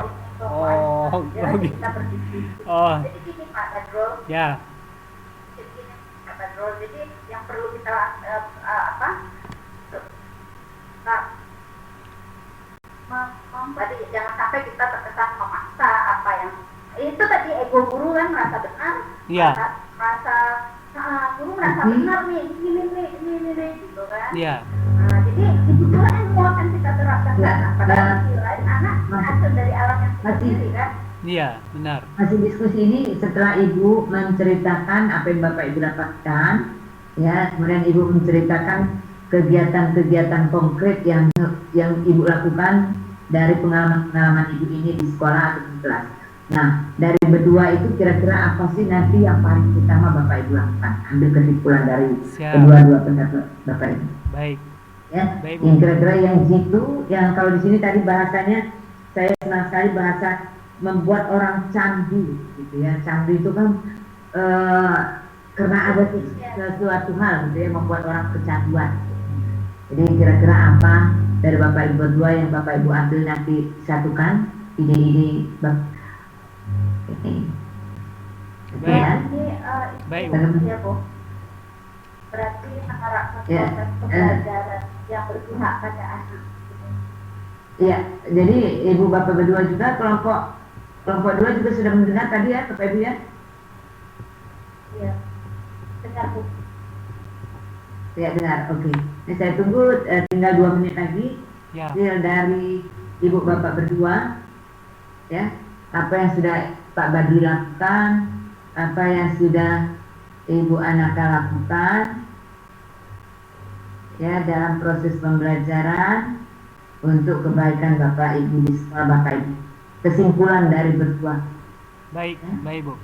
ini, Oh, jadi gitu. kita berdiskusi. Oh, Jadi gini Pak Badrul, ya. jadi yang perlu kita jangan sampai kita terkesan memaksa apa yang itu tadi ego guru kan merasa benar, Iya. guru merasa benar nih ini gitu kan. Iya. Nah, jadi itu pula yang mau akan kita terapkan ke anak. Padahal di lain anak hasil dari alam yang sendiri kan. Iya, benar. Masih diskusi ini setelah Ibu menceritakan apa yang Bapak Ibu dapatkan, ya, kemudian Ibu menceritakan kegiatan-kegiatan konkret yang Ibu lakukan dari pengalaman-pengalaman Ibu ini di sekolah atau di kelas. Nah, dari berdua itu kira-kira apa sih nanti yang paling utama Bapak Ibu lakukan? Ambil kesimpulan dari kedua-dua pendapat Bapak Ibu. Baik. Ya, Baik, Bu. yang kira-kira yang gitu, yang kalau di sini tadi bahasanya saya senang sekali bahasa membuat orang candu, gitu ya. Candu itu kan karena ada sesuatu hal, gitu ya, membuat orang kecanduan. Jadi kira-kira apa dari Bapak Ibu berdua yang Bapak Ibu ambil nanti satukan ide-ide ini. Baik. Ya. Baik, Ya, Bu. Berarti menerapkan proses pembelajaran yang berpihak pada anak. Iya, jadi Ibu Bapak berdua juga kelompok 2 juga sudah mendengar tadi ya Bapak Ibu ya? Iya. Dengar, Bu. Ya dengar, oke. Ini saya tunggu tinggal 2 menit lagi. Ya. Hasil dari Ibu Bapak berdua, ya, apa yang sudah Pak Badri lakukan, apa yang sudah Ibu Anaka lakukan, ya, dalam proses pembelajaran untuk kebaikan Bapak Ibu di sekolah Bapak Ibu. Kesimpulan dari berdua. Baik, baik, Bu.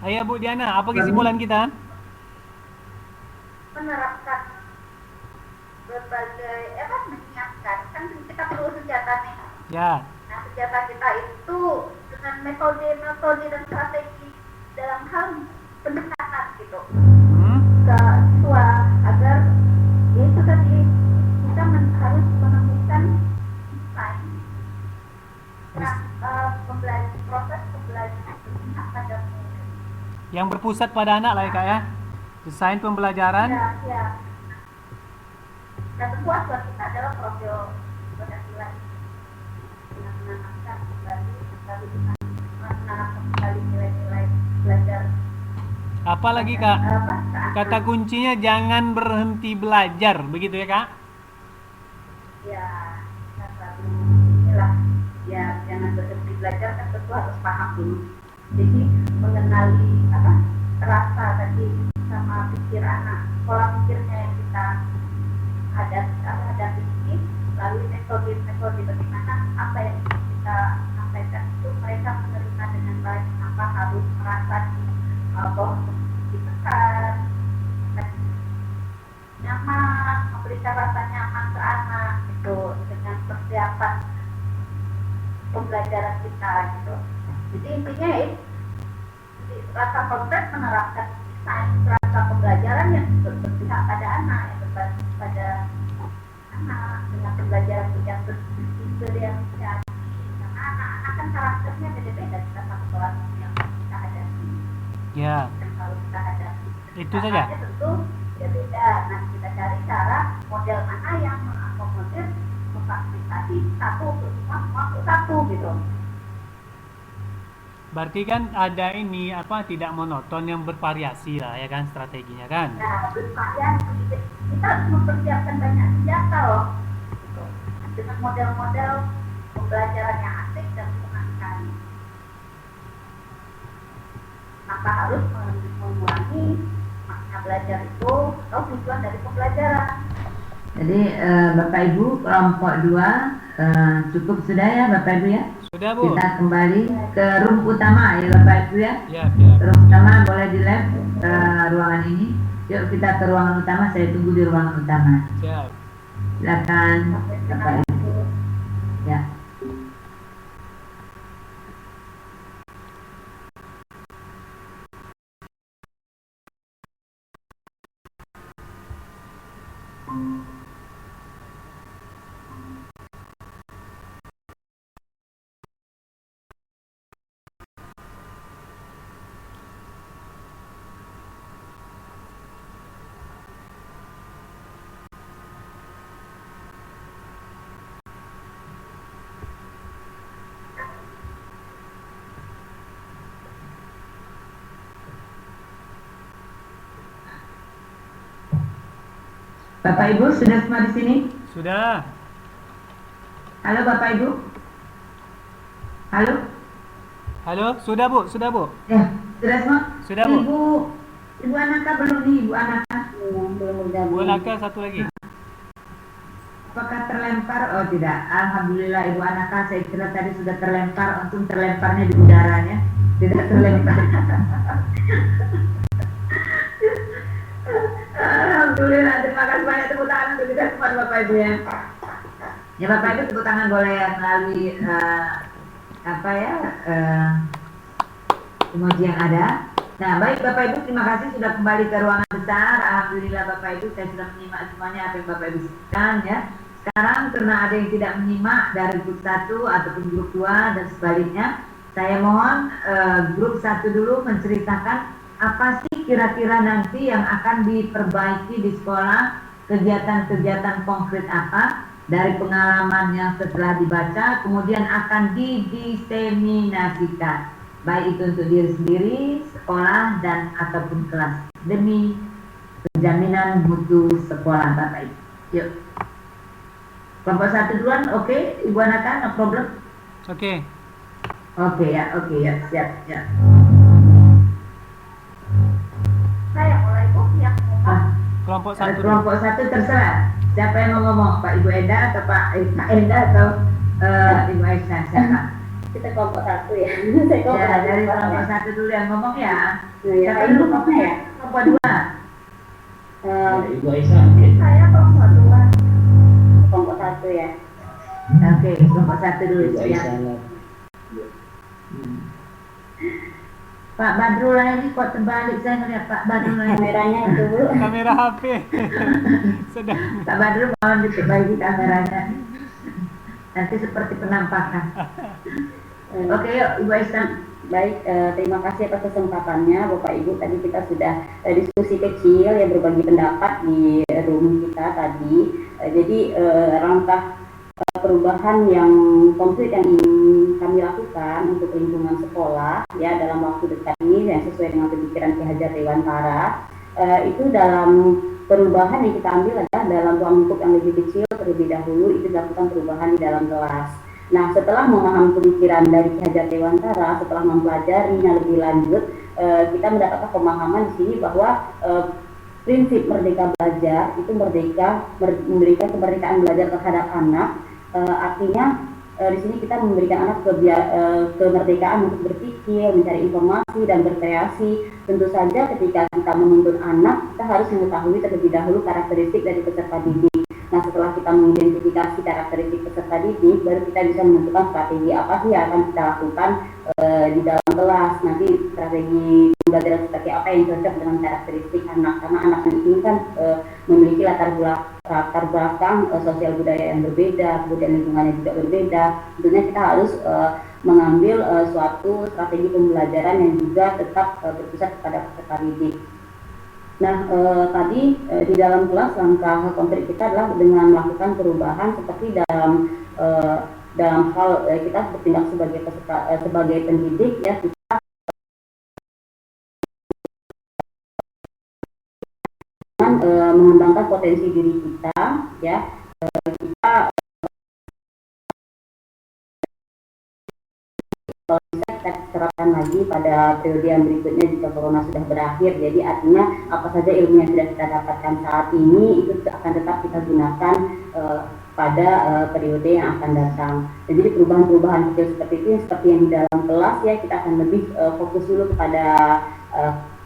Ayo Bu Diana, apa kesimpulan kita? Menerapkan berbagai menyiapkan kan kita perlu senjata nih. Ya. Nah, senjata kita itu dengan metode dan strategi dalam hal pendekatan gitu ke siswa agar itu tadi kita harus menemukan desain proses pembelajaran berpihak pada murid. Yang berpusat pada anak lah ya Kak ya. Desain pembelajaran. Ya. Dan tentu asuhan kita adalah profil Pancasila yang menanamkan kembali nilai-nilai belajar. Apalagi Kak? Kata kuncinya jangan berhenti belajar, begitu ya Kak? Ya, satu inilah ya, jangan berhenti belajar kan tentu harus paham dulu. Jadi mengenali rasa tadi sama pikir anak, pola pikirnya yang kita hadapi ini, lalu metode bagaimana apa yang kita sampaikan itu mereka menerima dengan baik, apa harus merasa ditekan, nyaman, memberikan rasa nyaman ke anak itu dengan persiapan pembelajaran kita gitu. Jadi intinya rasa konkret menerapkan desain rasa pembelajaran yang berpihak pada anak, yang berbasis pada anak dengan pembelajaran yang berdifferensiasi. Karena anak-anak kan karakternya beda-beda kita satu kelas yang kita hadapi. Ya. Dan kalau kita hadapi itu saja. Tentu beda. Nah, kita cari cara model mana yang mengakomodir memfasilitasi satu gitu. Berarti kan ada ini tidak monoton yang bervariasi lah ya kan strateginya kan? Nah, bervariasi kita harus mempersiapkan banyak senjata loh. Gitu. Dengan model-model pembelajaran yang asik dan menyenangkan. Maka harus mengurangi makna belajar itu atau tujuan dari pembelajaran. Jadi Bapak Ibu kelompok 2 cukup sudah ya Bapak Ibu ya? Sudah Bu. Kita kembali ke room utama ya Bapak Ibu ya? Ya, ya. Room utama boleh di lab ruangan ini. Yuk kita ke ruangan utama, saya tunggu di ruangan utama. Siap. Silakan Bapak Ibu. Ya. Bapak Ibu sudah semua di sini? Sudah. Halo Bapak Ibu? Halo? Halo, sudah Bu, sudah Bu. Ya, sudah semua? Sudah, Bu. Ibu Anaka belum nih, Ibu Anaka. Belum Bu bergabung. Naka satu lagi. Apakah terlempar? Oh tidak. Alhamdulillah Ibu Anaka, saya kira tadi sudah terlempar. Untung terlemparnya di udaranya, tidak terlempar. Alhamdulillah, terima kasih banyak, tepuk tangan untuk kita semua Bapak Ibu ya. Ya Bapak Ibu, tepuk tangan boleh melalui emoji yang ada. Nah baik Bapak Ibu, terima kasih sudah kembali ke ruangan besar. Alhamdulillah Bapak Ibu, saya sudah menyimak semuanya apa yang Bapak Ibu sebutkan ya. Sekarang karena ada yang tidak menyimak dari grup 1 ataupun grup 2 dan sebaliknya, saya mohon grup 1 dulu menceritakan apa sih kira-kira nanti yang akan diperbaiki di sekolah, kegiatan-kegiatan konkret apa dari pengalaman yang setelah dibaca, kemudian akan didiseminasikan, baik itu untuk diri sendiri, sekolah, dan ataupun kelas, demi penjaminan mutu sekolah Bapak Ibu. Yuk. Kelompok 1 duluan, oke, Ibu Anaka, no problem? Oke. Oke ya, siap ya. Saya mulai Bu yang Ah, Kelompok 1 dulu. kelompok 1 terserah. Siapa yang mau ngomong? Pak Ibu Enda atau Pak Enda atau Ibu Aisyah? Siapa? Kita kelompok 1 ya. Saya kelompok Ya, 1. dari kelompok 1 dulu yang ngomong ya. Nah, ya, Siapa Ibu dulu mana ya? kelompok 2? Ibu Aisyah mungkin. saya kelompok 2. Kelompok 1 ya. Oke, kelompok 1 dulu. Ibu Siap. Aisyah. Pak Badrul ini kok terbalik, saya melihat Pak Badrul ini. Kameranya itu Bu. Kamera HP. Sedang. Pak Badrul mohon diperbaiki kameranya. Nanti seperti penampakan. Oke, yuk Ibu Aisyah. Baik, terima kasih atas kesempatannya Bapak Ibu. Tadi kita sudah diskusi kecil ya, berbagi pendapat di room kita tadi. Jadi langkah perubahan yang konkret yang ingin kami lakukan untuk lingkungan sekolah ya dalam waktu dekat ini yang sesuai dengan pemikiran Ki Hajar Dewantara, itu dalam perubahan yang kita ambil adalah dalam ruang lingkup yang lebih kecil terlebih dahulu, itu dilakukan perubahan di dalam kelas. Nah, setelah memahami pemikiran dari Ki Hajar Dewantara, setelah mempelajarinya lebih lanjut, kita mendapatkan pemahaman di sini bahwa prinsip merdeka belajar itu memberikan kemerdekaan belajar terhadap anak. Artinya di sini kita memberikan anak kemerdekaan untuk berpikir, mencari informasi dan berkreasi. Tentu saja ketika kita menuntut anak, kita harus mengetahui terlebih dahulu karakteristik dari peserta didik. Nah, setelah kita mengidentifikasi karakteristik peserta didik, baru kita bisa menentukan strategi apa sih yang akan kita lakukan di dalam kelas. Nanti strategi pembelajaran seperti apa yang cocok dengan karakteristik anak, karena anak ini kan memiliki latar belakang sosial budaya yang berbeda, kemudian lingkungannya juga berbeda. Tentunya kita harus mengambil suatu strategi pembelajaran yang juga tetap berpusat kepada peserta didik. Nah, tadi di dalam kelas langkah konkret kita adalah dengan melakukan perubahan seperti dalam hal kita bertindak sebagai peserta, sebagai pendidik ya, kita mengembangkan potensi diri kita ya, kita kalau bisa kita terapkan lagi pada periode yang berikutnya jika corona sudah berakhir. Jadi artinya apa saja ilmu yang sudah kita dapatkan saat ini itu akan tetap kita gunakan pada periode yang akan datang. Dan jadi perubahan-perubahan kecil seperti itu, seperti yang di dalam kelas ya, kita akan lebih fokus dulu kepada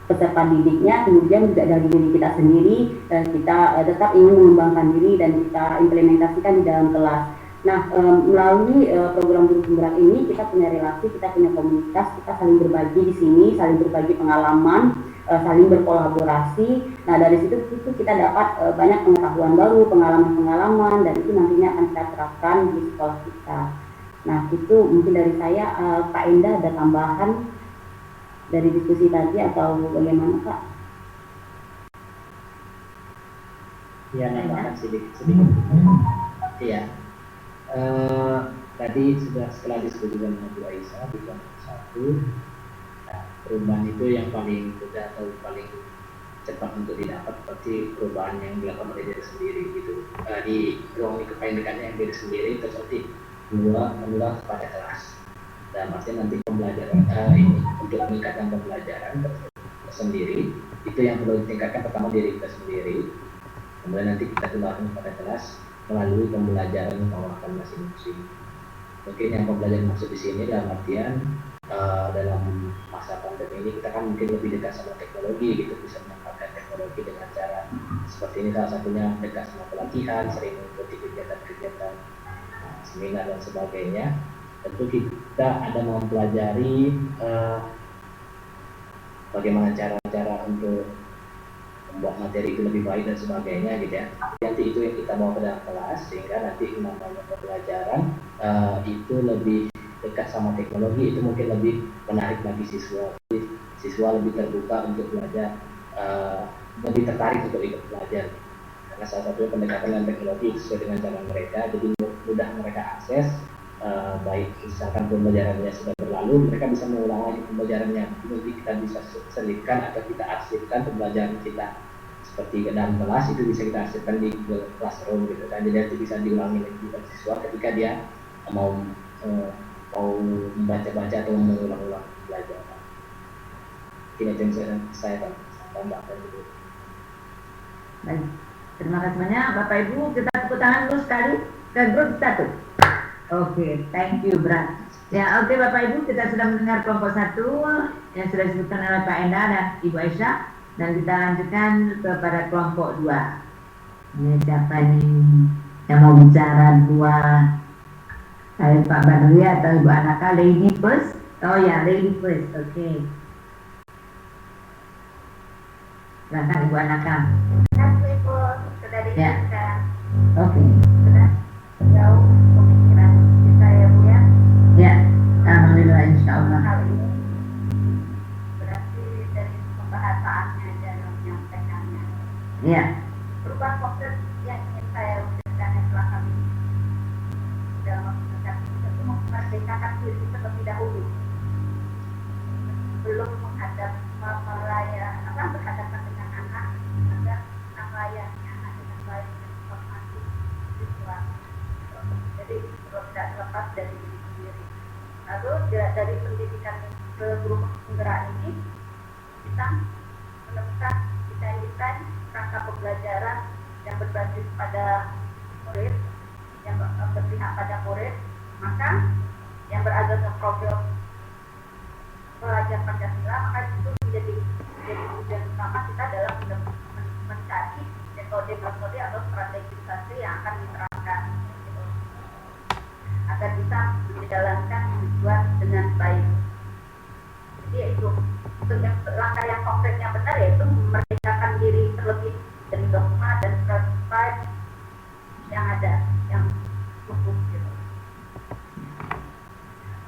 peserta didiknya, kemudian juga dari diri kita sendiri, kita tetap ingin mengembangkan diri dan kita implementasikan di dalam kelas. Nah, melalui program guru penggerak ini kita punya relasi, kita punya komunitas, kita saling berbagi di sini, saling berbagi pengalaman, saling berkolaborasi. Nah, dari situ kita dapat banyak pengetahuan baru, pengalaman-pengalaman, dan itu nantinya akan kita terapkan di sekolah kita. Nah, itu mungkin dari saya. Pak Enda ada tambahan dari diskusi tadi atau bagaimana, Pak? Ya, nambahkan sedikit. Iya. Tadi setelah diskusi dengan Bu Aisyah di kelompok 1, nah, perubahan itu yang paling mudah atau paling cepat untuk didapat seperti perubahan yang dilakukan oleh diri sendiri gitu. Di ruang lingkup pendidikannya yang diri sendiri itu seperti mengulang pada kelas. Dan artinya nanti pembelajaran ini untuk meningkatkan pembelajaran sendiri itu yang perlu ditingkatkan pertama diri kita sendiri, kemudian nanti kita tularkan pada kelas melalui pembelajaran penolakan masing-masing. Mungkin yang pembelajaran maksud di sini dalam artian dalam masa pandemi ini kita kan mungkin lebih dekat sama teknologi gitu, bisa memanfaatkan teknologi dengan cara seperti ini, salah satunya dekat sama pelatihan, sering mengikuti kegiatan-kegiatan seminar dan sebagainya. Tentu kita ada mempelajari bagaimana cara-cara untuk membuat materi itu lebih baik dan sebagainya gitu ya. Nanti itu yang kita bawa ke dalam kelas sehingga nanti namanya pembelajaran itu lebih dekat sama teknologi, itu mungkin lebih menarik bagi siswa. Jadi, siswa lebih terbuka untuk belajar, lebih tertarik untuk ikut belajar. Karena salah satunya pendekatan dengan teknologi sesuai dengan cara mereka, jadi mudah mereka akses. Baik misalkan pembelajarannya sudah berlalu, mereka bisa mengulang lagi pembelajarannya. Nanti kita bisa selipkan atau kita arsipkan pembelajaran kita seperti ke dalam kelas, itu bisa kita arsipkan di classroom gitu kan. Jadi nanti bisa diulangi lagi oleh siswa ketika dia mau membaca-baca atau mengulang-ulang pelajaran. Ini yang saya tambahkan dulu. Baik, terima kasih banyak Bapak Ibu. Kita tepuk tangan dulu sekali ke grup 1. Oke, thank you, Bra. Ya, oke Bapak Ibu, kita sudah mendengar kelompok 1 yang sudah disebutkan oleh Pak Enda dan Ibu Aisyah, dan kita lanjutkan kepada kelompok 2. Ini siapa nih yang mau bicara dua? Pak Badri atau Ibu Anaka, lady first? Oh ya, lady first, oke. Silakan Ibu Anaka. Terima Ibu sudah dijelaskan. Oke. Sudah jauh pemikiran kita ya Bu ya. Ya, alhamdulillah insyaallah. Hal ini berarti dari pembahasannya dan menyampaikannya. Ya. Perubahan konkret yang ingin saya wujudkan setelah kami dalam menghadapi itu memerdekakan diri terlebih dahulu belum berhadapan dengan anak, agar melayani anak dengan baik dan informasi siswa. Jadi tidak lepas dari diri sendiri. Lalu dari pendidikan ke guru penggerak ini kita menemukan desain rangka pembelajaran yang berbasis pada murid, yang berpihak pada murid, maka yang beragam program pelajar Pancasila, maka itu menjadi tujuan utama kita dalam mencari metode atau strategisasi yang akan diterapkan gitu, agar bisa menjalankan tujuan dengan baik. Jadi itu langkah yang konkret yang benar, yaitu memerdekakan diri terlebih dari dogma dan stereotip yang ada, yang cukup gitu.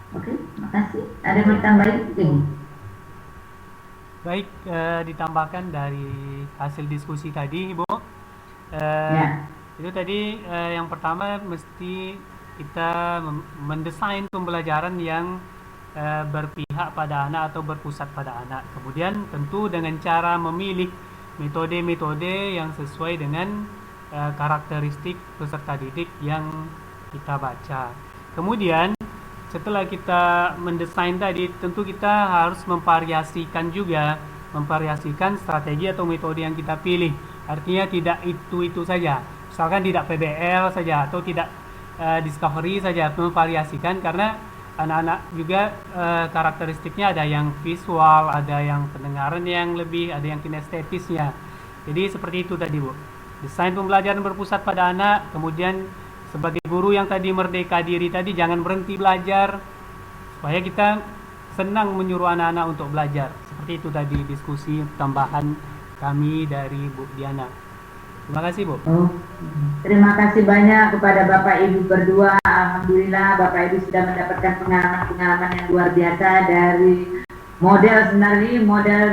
Oke, makasih. Ada yang mau ditambahin? Baik, ditambahkan dari hasil diskusi tadi, Ibu. Ya. Itu tadi yang pertama mesti kita mendesain pembelajaran yang berpihak pada anak atau berpusat pada anak. Kemudian tentu dengan cara memilih metode-metode yang sesuai dengan karakteristik peserta didik yang kita baca. Kemudian setelah kita mendesain tadi, tentu kita harus memvariasikan strategi atau metode yang kita pilih. Artinya tidak itu saja. Misalkan tidak PBL saja atau tidak discovery saja, memvariasikan karena anak-anak juga karakteristiknya ada yang visual, ada yang pendengaran yang lebih, ada yang kinestetisnya. Jadi seperti itu tadi, Bu. Desain pembelajaran berpusat pada anak, kemudian sebagai guru yang tadi merdeka diri tadi, jangan berhenti belajar supaya kita senang menyuruh anak-anak untuk belajar. Seperti itu tadi diskusi tambahan kami dari Bu Diana. Terima kasih, Bu. Terima kasih banyak kepada Bapak Ibu berdua. Alhamdulillah Bapak Ibu sudah mendapatkan pengalaman-pengalaman yang luar biasa dari model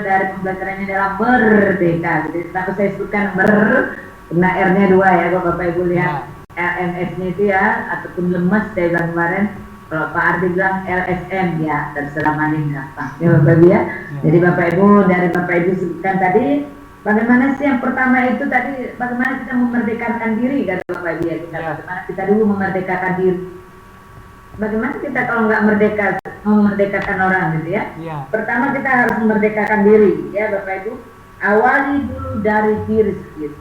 dari pembelajarannya dalam merdeka. Jadi kenapa saya sebutkan karena R-nya 2 ya, Bapak Ibu lihat. LMS-nya itu ya, ataupun lemes saya bilang kemarin, kalau Pak Ardi bilang LSM ya, terserah mana gampang ya Bapak Ibu ya. Jadi Bapak Ibu, dari Bapak Ibu sebutkan tadi Bagaimana sih yang pertama itu tadi, bagaimana kita memerdekakan diri, kata Bapak Ibu ya, bagaimana kita dulu memerdekakan diri. Bagaimana kita kalau nggak merdeka, memerdekakan orang gitu ya. Pertama kita harus memerdekakan diri ya Bapak Ibu. Awali dulu dari diri sendiri.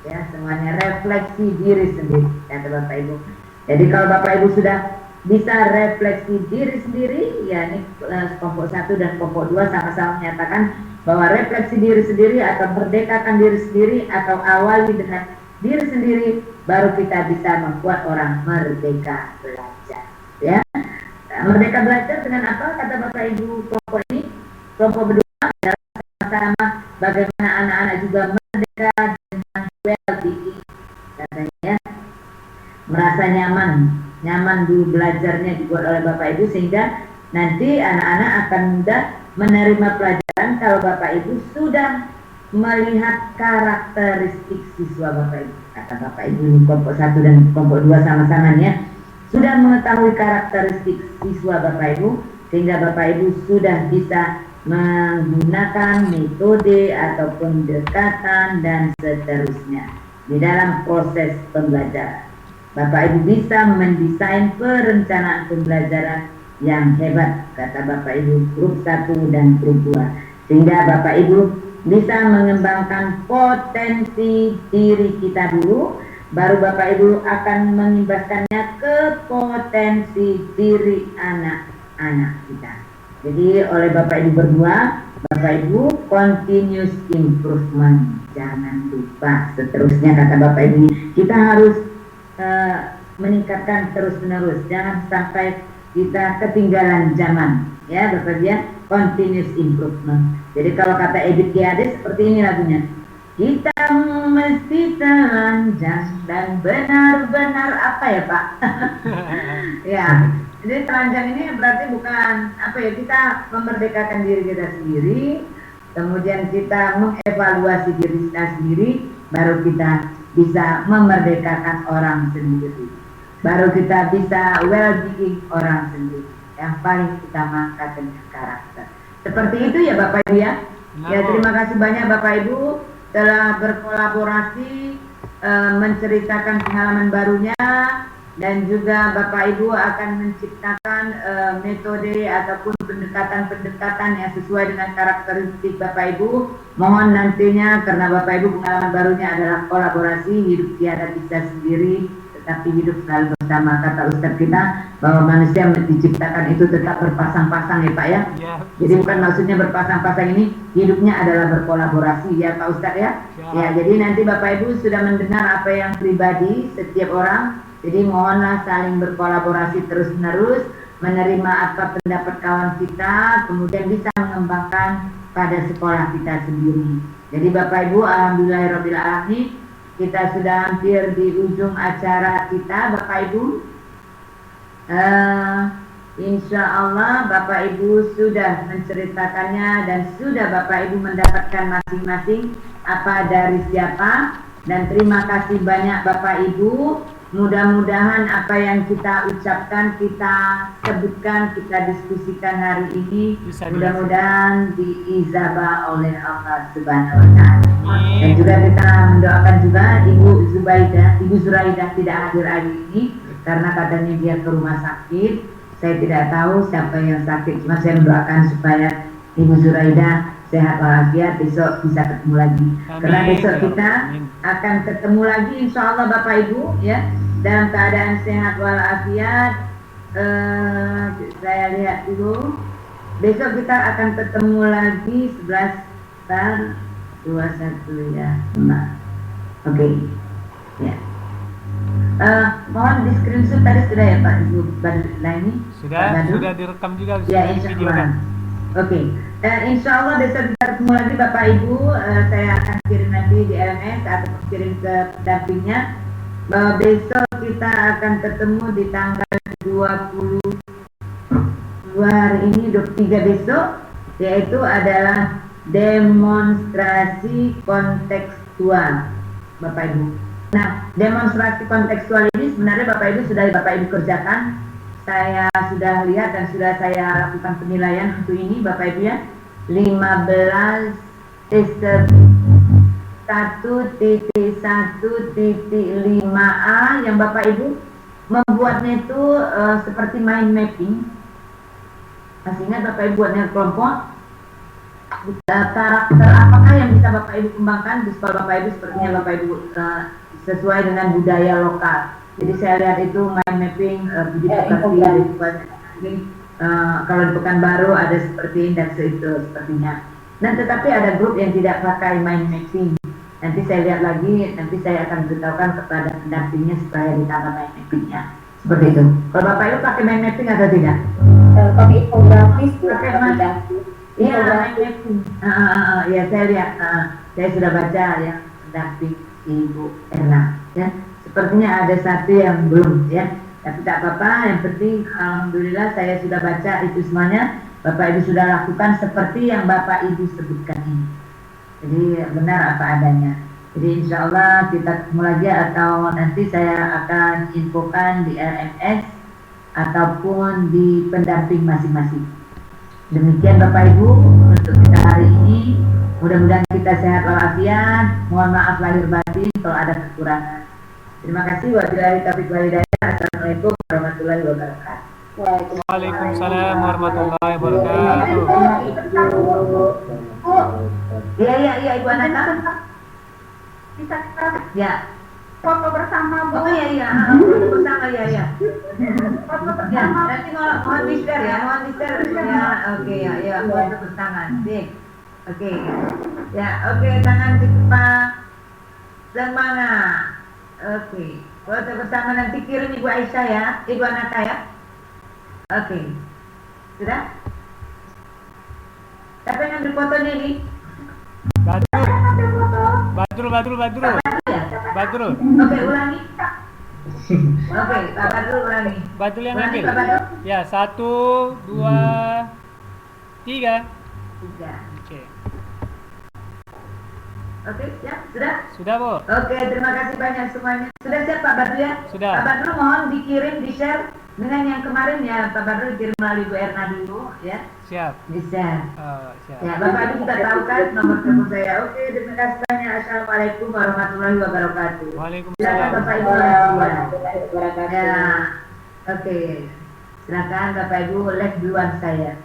Ya, semuanya refleksi diri sendiri, kata Bapak Ibu. Jadi kalau Bapak Ibu sudah bisa refleksi diri sendiri, ya ini kelompok 1 dan kelompok 2 sama-sama menyatakan bahwa refleksi diri sendiri atau merdekakan diri sendiri atau awali dengan diri sendiri, baru kita bisa membuat orang merdeka belajar. Ya, merdeka belajar dengan apa, kata Bapak Ibu kelompok ini? Kelompok berdua adalah sama-sama bagaimana anak-anak juga merdeka dengan well-being, katanya merasa nyaman dulu belajarnya dibuat oleh Bapak Ibu, sehingga nanti anak-anak akan mudah menerima pelajaran kalau Bapak Ibu sudah melihat karakteristik siswa Bapak Ibu. Kata Bapak Ibu ini kelompok 1 dan kelompok 2 sama-sama ya, sudah mengetahui karakteristik siswa Bapak Ibu, sehingga Bapak Ibu sudah bisa menggunakan metode ataupun dekatan dan seterusnya di dalam proses pembelajaran. Bapak Ibu bisa mendesain perencanaan pembelajaran yang hebat, kata Bapak Ibu grup 1 dan grup 2, sehingga Bapak Ibu bisa mengembangkan potensi diri kita dulu, baru Bapak Ibu akan mengimbaskannya ke potensi diri anak-anak kita. Jadi oleh Bapak Ibu berdua, Bapak Ibu continuous improvement, jangan lupa seterusnya, kata Bapak Ibu, kita harus meningkatkan terus-menerus, jangan sampai kita ketinggalan zaman, ya Bapak ya, continuous improvement. Jadi kalau kata Ebit G. Ade seperti ini lagunya, kita mesti telanjang dan benar-benar apa ya Pak? Ya, jadi telanjang ini berarti bukan apa ya, kita memerdekakan diri kita sendiri, kemudian kita mengevaluasi diri kita sendiri, baru kita bisa memerdekakan orang sendiri, baru kita bisa well-being orang sendiri. Yang paling utama katanya karakter. Seperti itu ya Bapak Ibu ya. Ya, terima kasih banyak Bapak Ibu telah berkolaborasi menceritakan pengalaman barunya, dan juga Bapak Ibu akan menciptakan metode ataupun pendekatan-pendekatan yang sesuai dengan karakteristik Bapak Ibu. Mohon nantinya, karena Bapak Ibu pengalaman barunya adalah kolaborasi, hidup tiada bisa sendiri, tetapi hidup selalu bersama. Kata Ustadz kita bahwa manusia diciptakan itu tetap berpasang-pasang ya Pak ya. Jadi bukan maksudnya berpasang-pasang ini, hidupnya adalah berkolaborasi ya Pak Ustadz ya. Ya, jadi nanti Bapak Ibu sudah mendengar apa yang pribadi setiap orang. Jadi mohonlah saling berkolaborasi terus-menerus, menerima apa pendapat kawan kita, kemudian bisa mengembangkan pada sekolah kita sendiri. Jadi Bapak Ibu, alhamdulillahirabbil alamin, kita sudah hampir di ujung acara kita Bapak Ibu. Insya Allah Bapak Ibu sudah menceritakannya dan sudah Bapak Ibu mendapatkan masing-masing apa dari siapa, dan terima kasih banyak Bapak Ibu. Mudah-mudahan apa yang kita ucapkan, kita sebutkan, kita diskusikan hari ini, mudah-mudahan diijabah oleh Allah Subhanahu wa Ta'ala. Dan juga kita mendoakan juga Ibu Zuraidah tidak hadir hari ini karena katanya dia ke rumah sakit. Saya tidak tahu siapa yang sakit, cuma saya mendoakan supaya Ibu Zuraidah sehat walafiat, besok bisa ketemu lagi. Karena besok kita akan ketemu lagi insya Allah Bapak Ibu ya, dalam keadaan sehat walafiat. Saya lihat dulu, besok kita akan ketemu lagi 11/21 ya. Oke. Ya. Mohon di screenshot tadi sudah ya Pak Ibu Badrulaini? Sudah direkam juga. Ya, insya Allah. Oke. Insya Allah besok kita ketemu lagi Bapak Ibu. Saya akan kirim nanti di LMS atau kirim ke pendampingnya bahwa besok kita akan ketemu di tanggal 22 hari ini, 23 besok, yaitu adalah demonstrasi kontekstual Bapak Ibu. Nah, demonstrasi kontekstual ini sebenarnya Bapak Ibu sudah Bapak Ibu kerjakan. Saya sudah lihat dan sudah saya lakukan penilaian untuk ini Bapak Ibu ya. 15 1.1.5a yang Bapak Ibu membuatnya itu seperti mind mapping. Masih ingat Bapak Ibu buatnya kelompok? Karakter apakah yang bisa Bapak Ibu kembangkan di sekolah Bapak Ibu, sepertinya Bapak Ibu sesuai dengan budaya lokal. Jadi saya lihat itu mind mapping begitu kalau di Pekanbaru ada seperti indeks itu sepertinya. Nah tetapi ada grup yang tidak pakai mind mapping. Nanti saya lihat lagi, nanti saya akan beritahukan kepada pendampingnya supaya ditambah mind mappingnya. Seperti itu. Kalau Bapak Ibu pakai mind mapping atau tidak? Pakai infografis Pakai mind mapping. Iya, mind mapping. Ya saya lihat, saya sudah baca yang pendamping Ibu Erna. Ya, sepertinya ada satu yang belum, ya. Tapi tak apa-apa. Yang penting, alhamdulillah saya sudah baca itu semuanya. Bapak Ibu sudah lakukan seperti yang Bapak Ibu sebutkan ini. Jadi benar apa adanya. Jadi insya Allah kita ketemu lagi atau nanti saya akan infokan di RMS ataupun di pendamping masing-masing. Demikian Bapak Ibu untuk kita hari ini. Mudah-mudahan kita sehat walafiat. Mohon maaf lahir batin kalau ada kekurangan. Terima kasih. Wabillahi taufiq wal hidayah. Assalamualaikum warahmatullahi wabarakatuh. Waalaikumsalam warahmatullahi wabarakatuh. Iya Ibu Anata. Bisa kita Ya. foto bersama, Bu. Oh iya, foto bersama ya. Foto Ya, bersama. nanti mohon di-share ya, ya. Oke ya, foto bersama. Sip. Oke. Ya, oke, tangan di depan. Semangat. Oke. Foto bersama nanti kirim Ibu Aisyah ya, Ibu Anata ya. Oke. Sudah? Siapa yang ambil fotonya ini? Badrul. Badrul. Oke, ulangi. Oke, Pak Badrul ulangi. Badrul yang Ulangi, ambil. Pak Badrul. Ya, 1, 2, 3. 3. Oke. Oke, ya, sudah? Sudah, Bu? Oke, terima kasih banyak semuanya. Sudah siap Pak Badrul ya? Sudah. Pak Badrul mohon dikirim, di-share dengan yang kemarin ya. Pak Badrul kirim melalui Bu Erna dulu ya. Siap. Di-share. Siap. Ya, Bapak Ibu sudah tahu kan nomor telepon saya. Oke, terima kasih banyak. Assalamualaikum warahmatullahi wabarakatuh. Silakan Waalaikumsalam. Bapak Ibu. Ya, oke. Silakan Bapak Ibu live duluan saya.